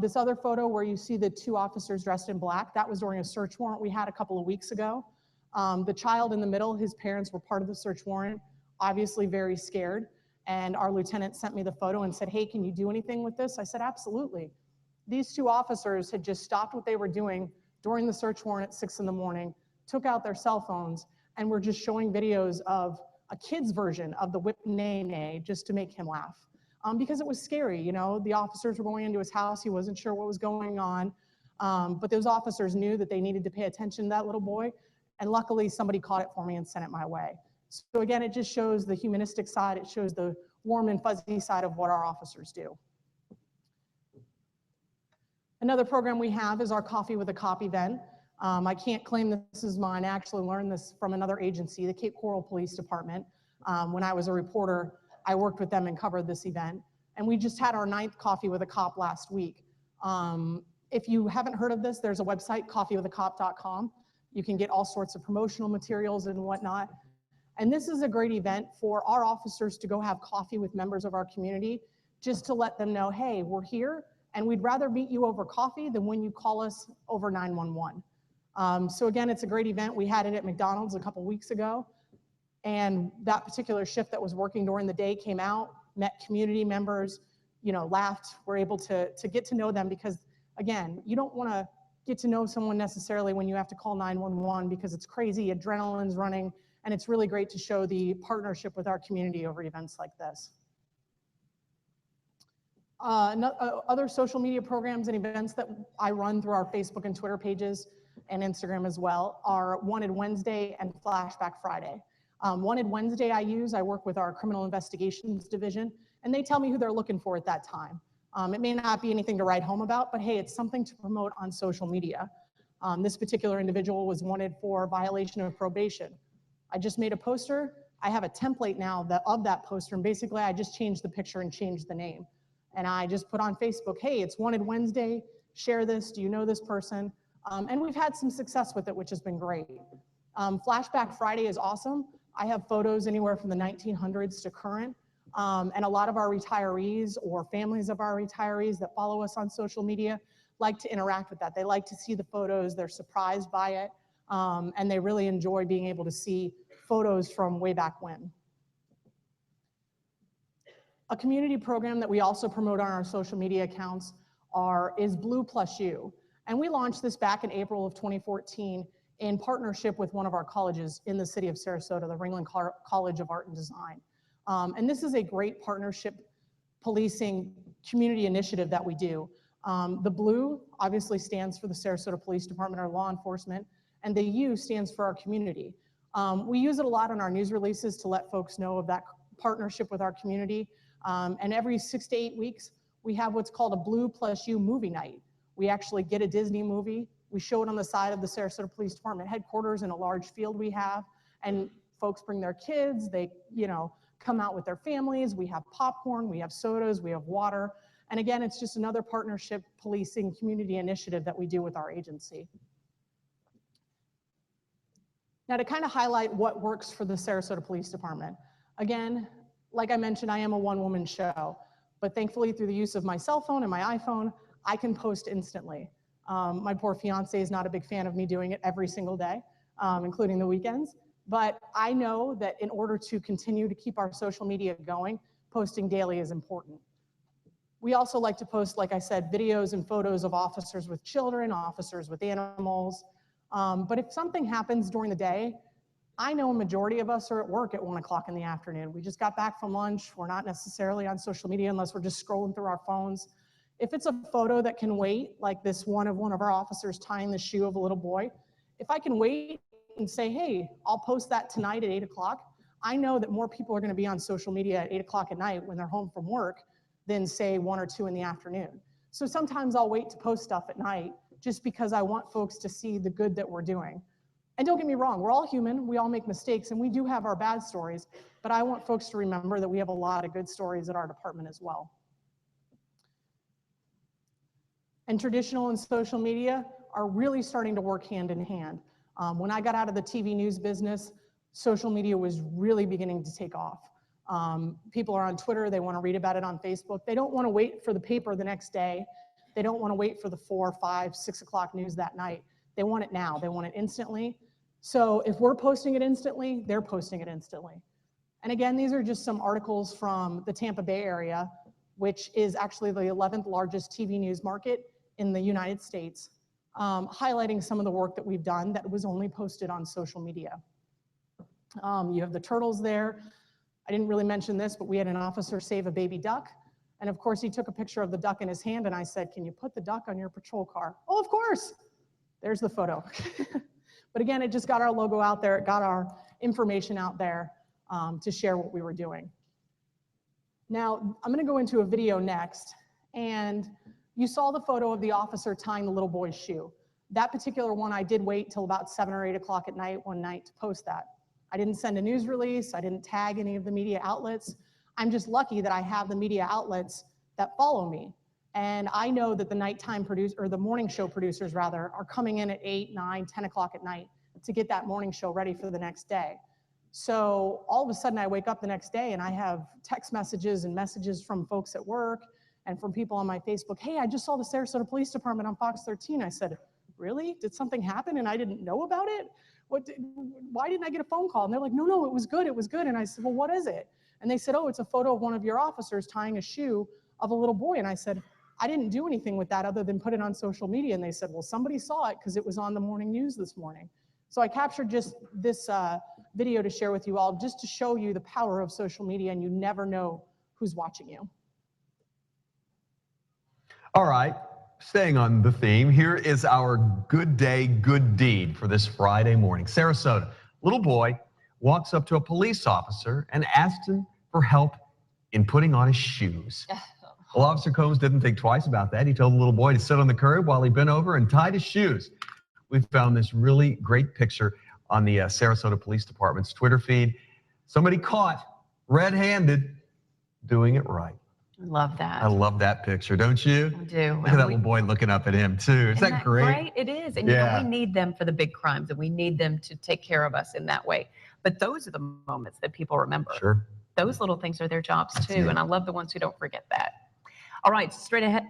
This other photo where you see the two officers dressed in black, that was during a search warrant we had a couple of weeks ago. The child in the middle, his parents were part of the search warrant, obviously very scared. And our lieutenant sent me the photo and said, hey, can you do anything with this? I said, absolutely. These two officers had just stopped what they were doing during the search warrant at 6 in the morning, took out their cell phones, and were just showing videos of a kid's version of the whip nay nay just to make him laugh. Because it was scary, you know, the officers were going into his house, he wasn't sure what was going on, but those officers knew that they needed to pay attention to that little boy, and luckily somebody caught it for me and sent it my way. So again, it just shows the humanistic side, it shows the warm and fuzzy side of what our officers do. Another program we have is our Coffee with a Cop event. I can't claim this is mine. I actually learned this from another agency, the Cape Coral Police Department. When I was a reporter, I worked with them and covered this event. And we just had our 9th Coffee with a Cop last week. If you haven't heard of this, there's a website, coffeewithacop.com. You can get all sorts of promotional materials and whatnot. And this is a great event for our officers to go have coffee with members of our community, just to let them know, hey, we're here, and we'd rather meet you over coffee than when you call us over 911. So again, it's a great event. We had it at McDonald's a couple weeks ago, and that particular shift that was working during the day came out, met community members, you know, laughed, were able to get to know them, because again, you don't want to get to know someone necessarily when you have to call 911 because it's crazy, adrenaline's running, and it's really great to show the partnership with our community over events like this. Other social media programs and events that I run through our Facebook and Twitter pages and Instagram as well are Wanted Wednesday and Flashback Friday. Wanted Wednesday I work with our criminal investigations division, and they tell me who they're looking for at that time. It may not be anything to write home about, but hey, it's something to promote on social media. This particular individual was wanted for violation of probation. I just made a poster. I have a template now of that poster, and basically I just changed the picture and changed the name. And I just put on Facebook, hey, it's Wanted Wednesday, share this, do you know this person? And we've had some success with it, which has been great. Flashback Friday is awesome. I have photos anywhere from the 1900s to current. And a lot of our retirees or families of our retirees that follow us on social media like to interact with that. They like to see the photos, they're surprised by it, and they really enjoy being able to see photos from way back when. A community program that we also promote on our social media accounts is Blue Plus You. And we launched this back in April of 2014 in partnership with one of our colleges in the city of Sarasota, the Ringling College of Art and Design. And this is a great partnership policing community initiative that we do. The blue obviously stands for the Sarasota Police Department, or law enforcement, and the U stands for our community. We use it a lot in our news releases to let folks know of that partnership with our community. And every 6 to 8 weeks, we have what's called a Blue Plus You movie night. We actually get a Disney movie. We show it on the side of the Sarasota Police Department headquarters in a large field we have, and folks bring their kids, they, you know, come out with their families. We have popcorn, we have sodas, we have water. And again, it's just another partnership policing community initiative that we do with our agency. Now, to kind of highlight what works for the Sarasota Police Department. Again, like I mentioned, I am a one-woman show, but thankfully through the use of my cell phone and my iPhone, I can post instantly. My poor fiance is not a big fan of me doing it every single day, including the weekends. But I know that in order to continue to keep our social media going, posting daily is important. We also like to post, like I said, videos and photos of officers with children, officers with animals. But if something happens during the day, I know a majority of us are at work at 1 o'clock in the afternoon. We just got back from lunch. We're not necessarily on social media unless we're just scrolling through our phones. If it's a photo that can wait, like this one of our officers tying the shoe of a little boy, if I can wait and say, hey, I'll post that tonight at 8 o'clock, I know that more people are going to be on social media at 8 o'clock at night when they're home from work than say 1 or 2 in the afternoon. So sometimes I'll wait to post stuff at night just because I want folks to see the good that we're doing. And don't get me wrong, we're all human, we all make mistakes, and we do have our bad stories, but I want folks to remember that we have a lot of good stories at our department as well. And traditional and social media are really starting to work hand in hand. When I got out of the TV news business, social media was really beginning to take off. People are on Twitter, they want to read about it on Facebook. They don't want to wait for the paper the next day. They don't want to wait for the 4, 5, 6 o'clock news that night. They want it now, they want it instantly. So if we're posting it instantly, they're posting it instantly. And again, these are just some articles from the Tampa Bay area, which is actually the 11th largest TV news market in the United States, highlighting some of the work that we've done that was only posted on social media. You have the turtles there. I didn't really mention this, but we had an officer save a baby duck. And of course, he took a picture of the duck in his hand, and I said, can you put the duck on your patrol car? Oh, of course. There's the photo. But again, it just got our logo out there. It got our information out there to share what we were doing. Now, I'm going to go into a video next. And you saw the photo of the officer tying the little boy's shoe. That particular one, I did wait till about 7 or 8 o'clock at night one night to post that. I didn't send a news release. I didn't tag any of the media outlets. I'm just lucky that I have the media outlets that follow me. And I know that the nighttime producer, or the morning show producers rather, are coming in at 8, 9, 10 o'clock at night to get that morning show ready for the next day. So all of a sudden I wake up the next day and I have text messages and messages from folks at work and from people on my Facebook. Hey, I just saw the Sarasota Police Department on Fox 13. I said, really? Did something happen and I didn't know about it? Why didn't I get a phone call? And they're like, no, it was good, it was good. And I said, well, what is it? And they said, oh, it's a photo of one of your officers tying a shoe of a little boy. And I said, I didn't do anything with that other than put it on social media. And they said, well, somebody saw it because it was on the morning news this morning. So I captured just this video to share with you all, just to show you the power of social media, and you never know who's watching you. All right, staying on the theme, here is our good day, good deed for this Friday morning. Sarasota, little boy walks up to a police officer and asks him for help in putting on his shoes. Well, Officer Combs didn't think twice about that. He told the little boy to sit on the curb while he bent over and tied his shoes. We found this really great picture on the Sarasota Police Department's Twitter feed. Somebody caught red-handed doing it right. I love that. I love that picture, don't you? I do. Look at that little boy looking up at him too. Isn't that great? It is. And you know, we need them for the big crimes, and we need them to take care of us in that way. But those are the moments that people remember. Sure. Those little things are their jobs too. And I love the ones who don't forget that. All right, straight ahead.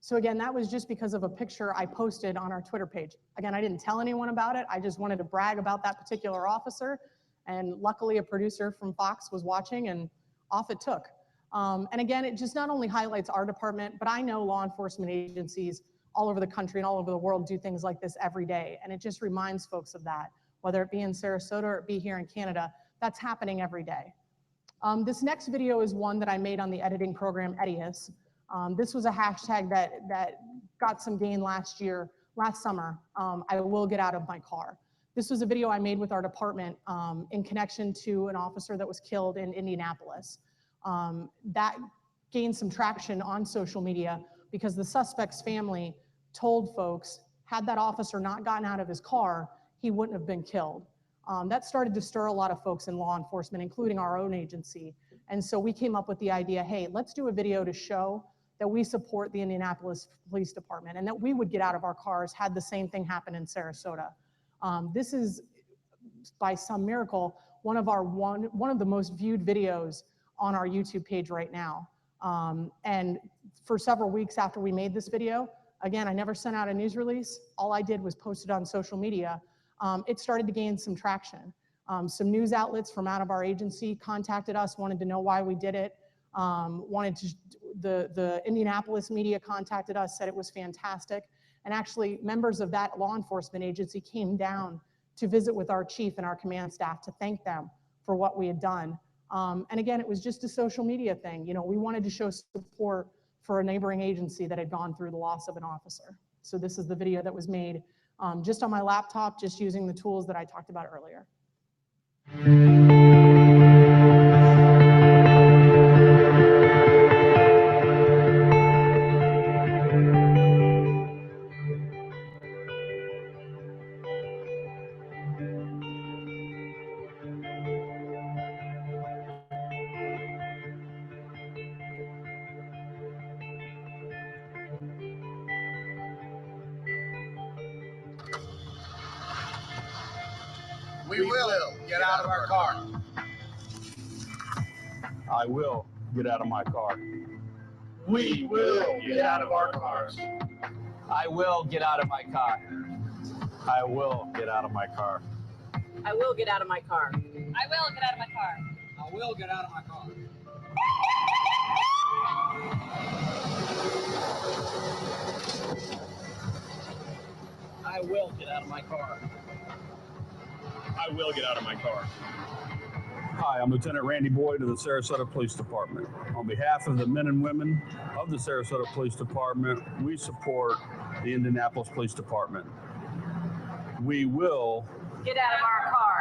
So again, that was just because of a picture I posted on our Twitter page. Again, I didn't tell anyone about it. I just wanted to brag about that particular officer. And luckily a producer from Fox was watching and off it took. And again, it just not only highlights our department, but I know law enforcement agencies all over the country and all over the world do things like this every day. And it just reminds folks of that, whether it be in Sarasota or it be here in Canada, that's happening every day. This next video is one that I made on the editing program Edius. This was a hashtag that got some gain last summer. I will get out of my car. This was a video I made with our department in connection to an officer that was killed in Indianapolis. That gained some traction on social media because the suspect's family told folks, had that officer not gotten out of his car, he wouldn't have been killed. That started to stir a lot of folks in law enforcement, including our own agency. And so we came up with the idea, hey, let's do a video to show that we support the Indianapolis Police Department and that we would get out of our cars had the same thing happen in Sarasota. This is, by some miracle, one of the most viewed videos on our YouTube page right now. And for several weeks after we made this video, again, I never sent out a news release. All I did was post it on social media. It started to gain some traction. Some news outlets from out of our agency contacted us, wanted to know why we did it. The Indianapolis media contacted us, said it was fantastic. And actually, members of that law enforcement agency came down to visit with our chief and our command staff to thank them for what we had done. And again, it was just a social media thing. You know, we wanted to show support for a neighboring agency that had gone through the loss of an officer. So this is the video that was made just on my laptop, just using the tools that I talked about earlier. We will get out of our car. I will get out of my car. We will get out of our cars. I will get out of my car. I will get out of my car. I will get out of my car. I will get out of my car. I will get out of my car. I will get out of my car. I will get out of my car. Hi, I'm Lieutenant Randy Boyd of the Sarasota Police Department. On behalf of the men and women of the Sarasota Police Department, we support the Indianapolis Police Department. We will Get out of our car.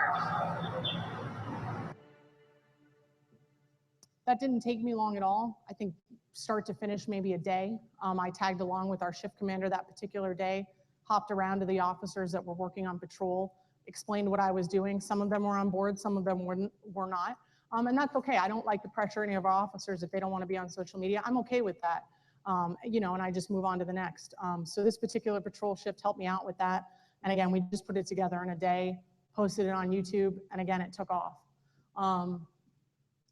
That didn't take me long at all. I think start to finish, maybe a day. I tagged along with our shift commander that particular day, hopped around to the officers that were working on patrol, explained what I was doing. Some of them were on board, some of them were not. And that's okay. I don't like to pressure any of our officers if they don't want to be on social media. I'm okay with that. You know, and I just move on to the next. So this particular patrol shift helped me out with that. And again, we just put it together in a day, posted it on YouTube, and again, it took off.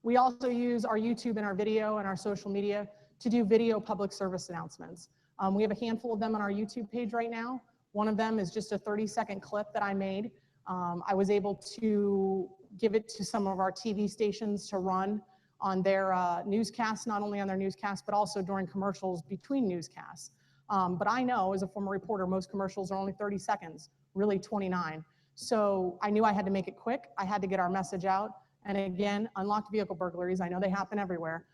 We also use our YouTube and our video and our social media to do video public service announcements. We have a handful of them on our YouTube page right now. One of them is just a 30-second clip that I made. I was able to give it to some of our TV stations to run on their newscasts, not only on their newscasts, but also during commercials between newscasts. But I know, as a former reporter, most commercials are only 30 seconds, really 29. So I knew I had to make it quick. I had to get our message out. And again, unlocked vehicle burglaries, I know they happen everywhere.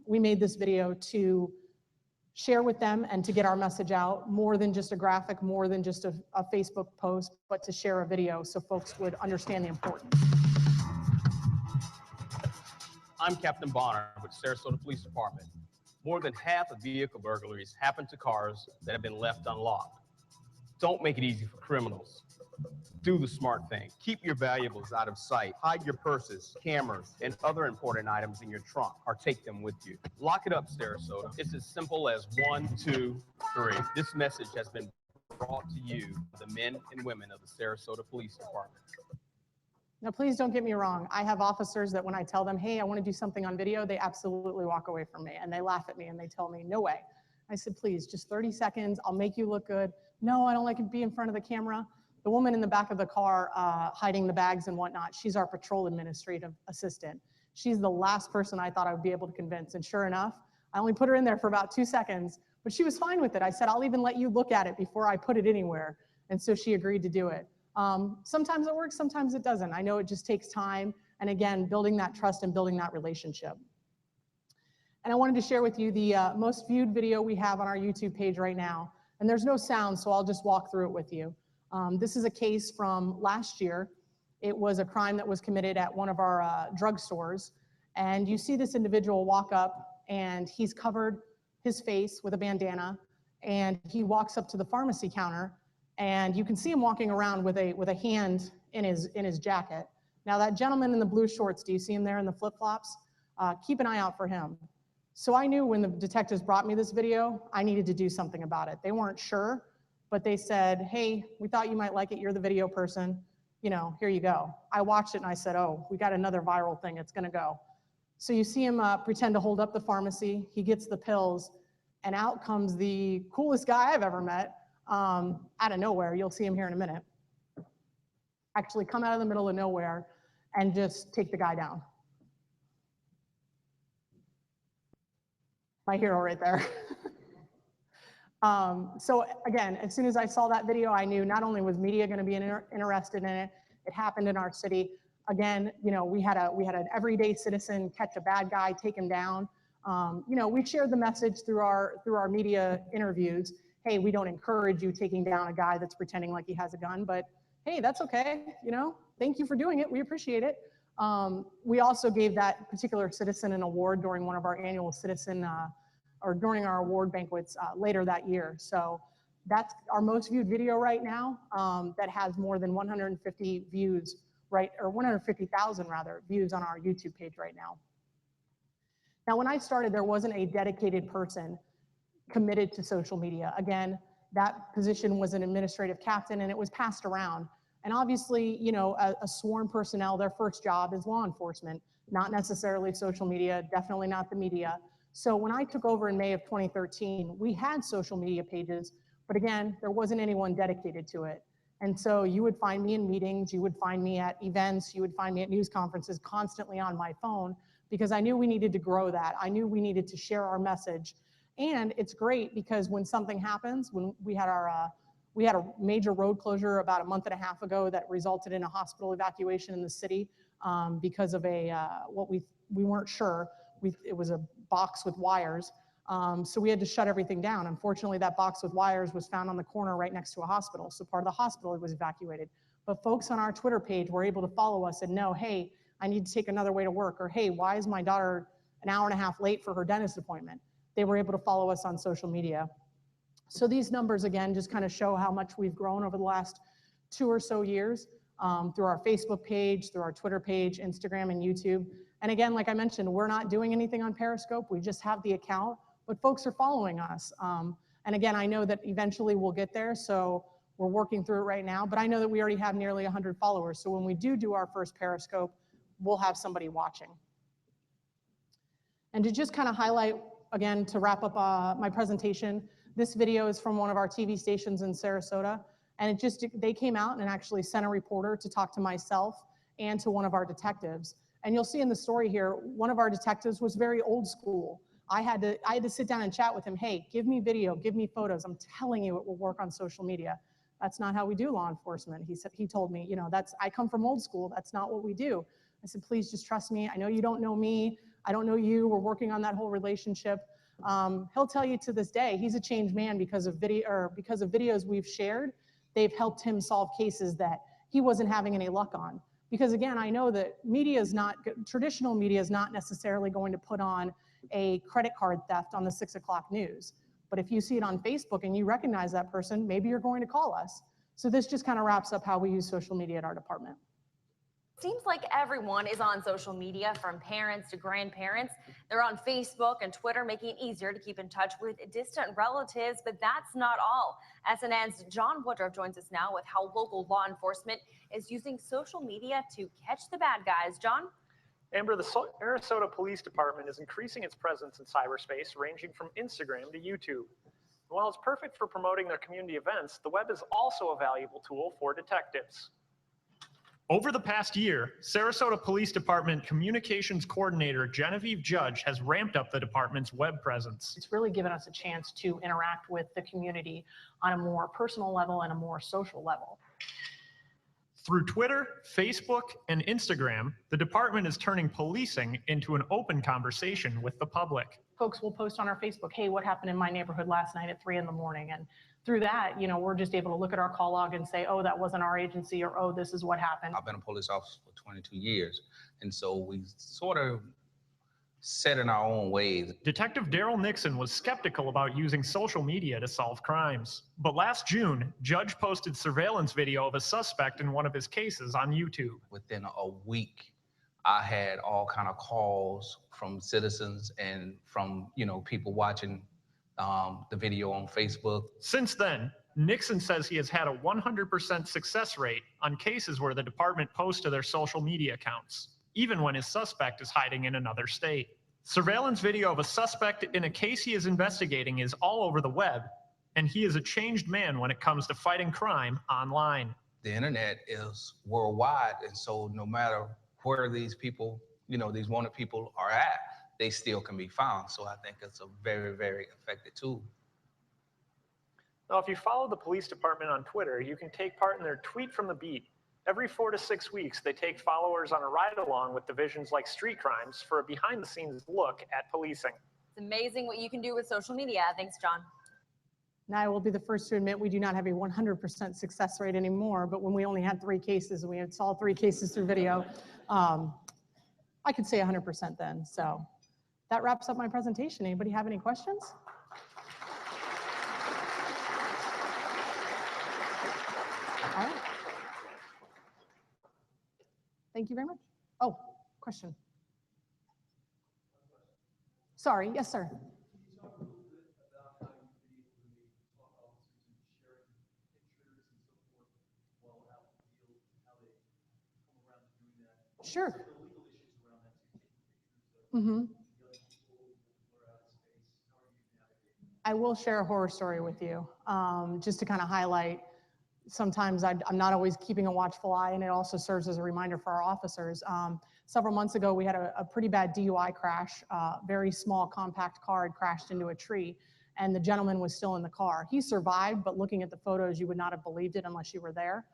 We made this video to share with them and to get our message out, more than just a graphic, more than just a Facebook post, but to share a video so folks would understand the importance. I'm Captain Bonner with Sarasota Police Department. More than half of vehicle burglaries happen to cars that have been left unlocked. Don't make it easy for criminals. Do the smart thing. Keep your valuables out of sight. Hide your purses, cameras, and other important items in your trunk, or take them with you. Lock it up, Sarasota. It's as simple as 1, 2, 3. This message has been brought to you by the men and women of the Sarasota Police Department. Now, please don't get me wrong. I have officers that when I tell them, hey, I want to do something on video, they absolutely walk away from me and they laugh at me and they tell me, no way. I said, please, just 30 seconds. I'll make you look good. No, I don't like to be in front of the camera. The woman in the back of the car hiding the bags and whatnot, she's our patrol administrative assistant. She's the last person I thought I would be able to convince. And sure enough, I only put her in there for about 2 seconds, but she was fine with it. I said, I'll even let you look at it before I put it anywhere. And so she agreed to do it. Sometimes it works, sometimes it doesn't. I know it just takes time. And again, building that trust and building that relationship. And I wanted to share with you the most viewed video we have on our YouTube page right now. And there's no sound, so I'll just walk through it with you. This is a case from last year. It was a crime that was committed at one of our drugstores. And you see this individual walk up and he's covered his face with a bandana. And he walks up to the pharmacy counter and you can see him walking around with a hand in his jacket. Now that gentleman in the blue shorts, do you see him there in the flip-flops? Keep an eye out for him. So I knew when the detectives brought me this video, I needed to do something about it. They weren't sure, but they said, hey, we thought you might like it. You're the video person. You know, here you go. I watched it and I said, oh, we got another viral thing. It's gonna go. So you see him pretend to hold up the pharmacy. He gets the pills and out comes the coolest guy I've ever met out of nowhere. You'll see him here in a minute. actually come out of the middle of nowhere and just take the guy down. My hero right there. So again, as soon as I saw that video, I knew not only was media going to be interested in it, it happened in our city. Again, you know, we had an everyday citizen catch a bad guy, take him down. You know, we shared the message through our media interviews. Hey, we don't encourage you taking down a guy that's pretending like he has a gun, but hey, that's okay. You know, thank you for doing it. We appreciate it. We also gave that particular citizen an award during one of our annual citizen or during our award banquets later that year. So that's our most viewed video right now that has more than 150 views, right, or 150,000 rather, views on our YouTube page right now. Now, when I started, there wasn't a dedicated person committed to social media. Again, that position was an administrative captain and it was passed around. And obviously, you know, a sworn personnel, their first job is law enforcement, not necessarily social media, definitely not the media. So when I took over in May of 2013, we had social media pages, but again, there wasn't anyone dedicated to it. And so you would find me in meetings, you would find me at events, you would find me at news conferences constantly on my phone because I knew we needed to grow that. I knew we needed to share our message. And it's great because when something happens, when we had a major road closure about a month and a half ago that resulted in a hospital evacuation in the city because of what we weren't sure. It was a box with wires. So we had to shut everything down. Unfortunately, that box with wires was found on the corner right next to a hospital. So part of the hospital was evacuated. But folks on our Twitter page were able to follow us and know, hey, I need to take another way to work, or hey, why is my daughter an hour and a half late for her dentist appointment? They were able to follow us on social media. So these numbers, again, just kind of show how much we've grown over the last 2 or so years through our Facebook page, through our Twitter page, Instagram, and YouTube. And again, like I mentioned, we're not doing anything on Periscope. We just have the account, but folks are following us. And again, I know that eventually we'll get there, so we're working through it right now, but I know that we already have nearly 100 followers. So when we do our first Periscope, we'll have somebody watching. And to just kind of highlight, again, to wrap up my presentation, this video is from one of our TV stations in Sarasota. And they came out and actually sent a reporter to talk to myself and to one of our detectives. And you'll see in the story here, one of our detectives was very old school. I had to sit down and chat with him. Hey, give me video, give me photos. I'm telling you, it will work on social media. That's not how we do law enforcement. He told me, you know, I come from old school. That's not what we do. I said, please just trust me. I know you don't know me. I don't know you. We're working on that whole relationship. He'll tell you to this day, he's a changed man because of videos we've shared. They've helped him solve cases that he wasn't having any luck on. Because again, I know that traditional media is not necessarily going to put on a credit card theft on the 6 o'clock news. But if you see it on Facebook and you recognize that person, maybe you're going to call us. So this just kind of wraps up how we use social media at our department. Seems like everyone is on social media, from parents to grandparents. They're on Facebook and Twitter, making it easier to keep in touch with distant relatives, but that's not all. SNN's John Woodruff joins us now with how local law enforcement is using social media to catch the bad guys. John? Amber, the Sarasota Police Department is increasing its presence in cyberspace, ranging from Instagram to YouTube. While it's perfect for promoting their community events, the web is also a valuable tool for detectives. Over the past year, Sarasota Police Department Communications Coordinator Genevieve Judge has ramped up the department's web presence. It's really given us a chance to interact with the community on a more personal level and a more social level. Through Twitter, Facebook, and Instagram, the department is turning policing into an open conversation with the public. Folks will post on our Facebook, hey, what happened in my neighborhood last night at 3 in the morning? And through that, you know, we're just able to look at our call log and say, oh, that wasn't our agency, or oh, this is what happened. I've been a police officer for 22 years. And so we sort of set in our own ways. Detective Daryl Nixon was skeptical about using social media to solve crimes. But last June, Judge posted surveillance video of a suspect in one of his cases on YouTube. Within a week, I had all kind of calls from citizens and from, you know, people watching the video on Facebook. Since then, Nixon says he has had a 100% success rate on cases where the department posts to their social media accounts, even when his suspect is hiding in another state. Surveillance video of a suspect in a case he is investigating is all over the web, and he is a changed man when it comes to fighting crime online. the internet is worldwide. And so no matter where these people, these wanted people are at, they still can be found. So I think it's a very, very effective tool. Now, if you follow the police department on Twitter, you can take part in their Tweet from the Beat. Every 4 to 6 weeks, they take followers on a ride-along with divisions like street crimes for a behind-the-scenes look at policing. It's amazing what you can do with social media. Thanks, John. Now, I will be the first to admit we do not have a 100% success rate anymore, but when we only had 3 cases and we had solved 3 cases through video, I could say 100% then. So that wraps up my presentation. Anybody have any questions? All right. Thank you very much. Oh, question. Sorry, yes, sir. Sure. Mm-hmm. I will share a horror story with you, just to kind of highlight. Sometimes I'm not always keeping a watchful eye, and it also serves as a reminder for our officers. Several months ago, we had a pretty bad DUI crash. Very small, compact car had crashed into a tree, and the gentleman was still in the car. He survived, but looking at the photos, you would not have believed it unless you were there.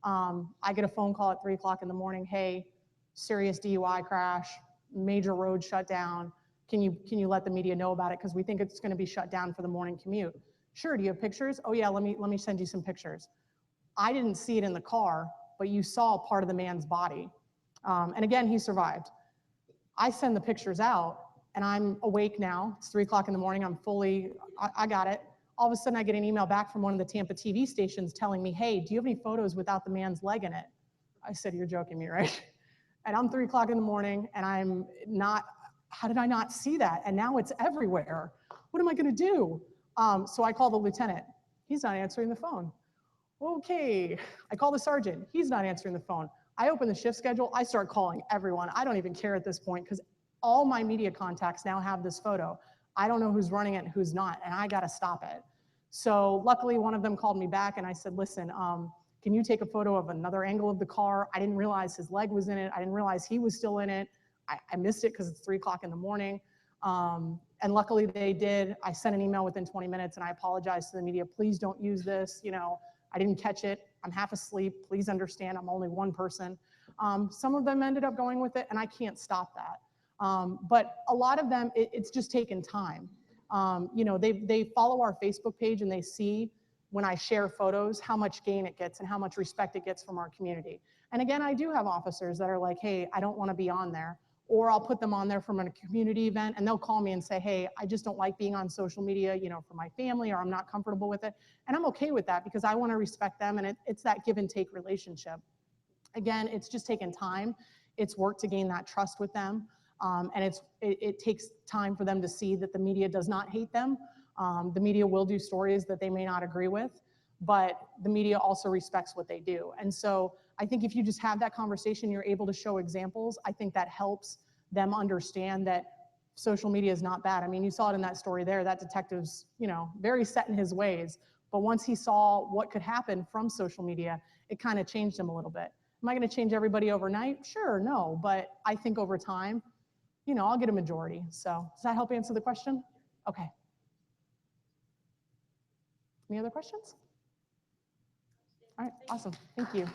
I get a phone call at 3 o'clock in the morning. Hey, serious DUI crash, major road shut down. Can you let the media know about it? Because we think it's going to be shut down for the morning commute. Sure. Do you have pictures? Oh yeah, let me send you some pictures. I didn't see it in the car, but you saw part of the man's body. And again, he survived. I send the pictures out, and I'm awake now. It's 3 o'clock in the morning. I got it. All of a sudden, I get an email back from one of the Tampa TV stations telling me, hey, do you have any photos without the man's leg in it? I said, you're joking me, right? And I'm 3 o'clock in the morning, and I'm not, how did I not see that? And now it's everywhere. What am I going to do? So I call the lieutenant. He's not answering the phone. Okay, I call the sergeant. He's not answering the phone. I open the shift schedule. I start calling everyone. I don't even care at this point because all my media contacts now have this photo. I don't know who's running it and who's not, and I got to stop it. So luckily, one of them called me back, and I said, listen, can you take a photo of another angle of the car? I didn't realize his leg was in it. I didn't realize he was still in it. I missed it because it's 3 o'clock in the morning. And luckily they did. I sent an email within 20 minutes and I apologized to the media. Please don't use this. I didn't catch it. I'm half asleep. Please understand, I'm only one person. Some of them ended up going with it, and I can't stop that. But a lot of them, it's just taken time. They follow our Facebook page and they see when I share photos, how much gain it gets and how much respect it gets from our community. And again, I do have officers that are like, hey, I don't want to be on there. Or I'll put them on there from a community event, and they'll call me and say, hey, I just don't like being on social media, for my family, or I'm not comfortable with it. And I'm okay with that because I want to respect them, and it's that give and take relationship. Again, it's just taken time. It's work to gain that trust with them. And it takes time for them to see that the media does not hate them. The media will do stories that they may not agree with, but the media also respects what they do. And so I think if you just have that conversation, you're able to show examples, I think that helps them understand that social media is not bad. I mean, you saw it in that story there, that detective's, very set in his ways, but once he saw what could happen from social media, it kind of changed him a little bit. Am I going to change everybody overnight? Sure, no, but I think over time, I'll get a majority. So does that help answer the question? Okay. Any other questions? All right, awesome. Thank you.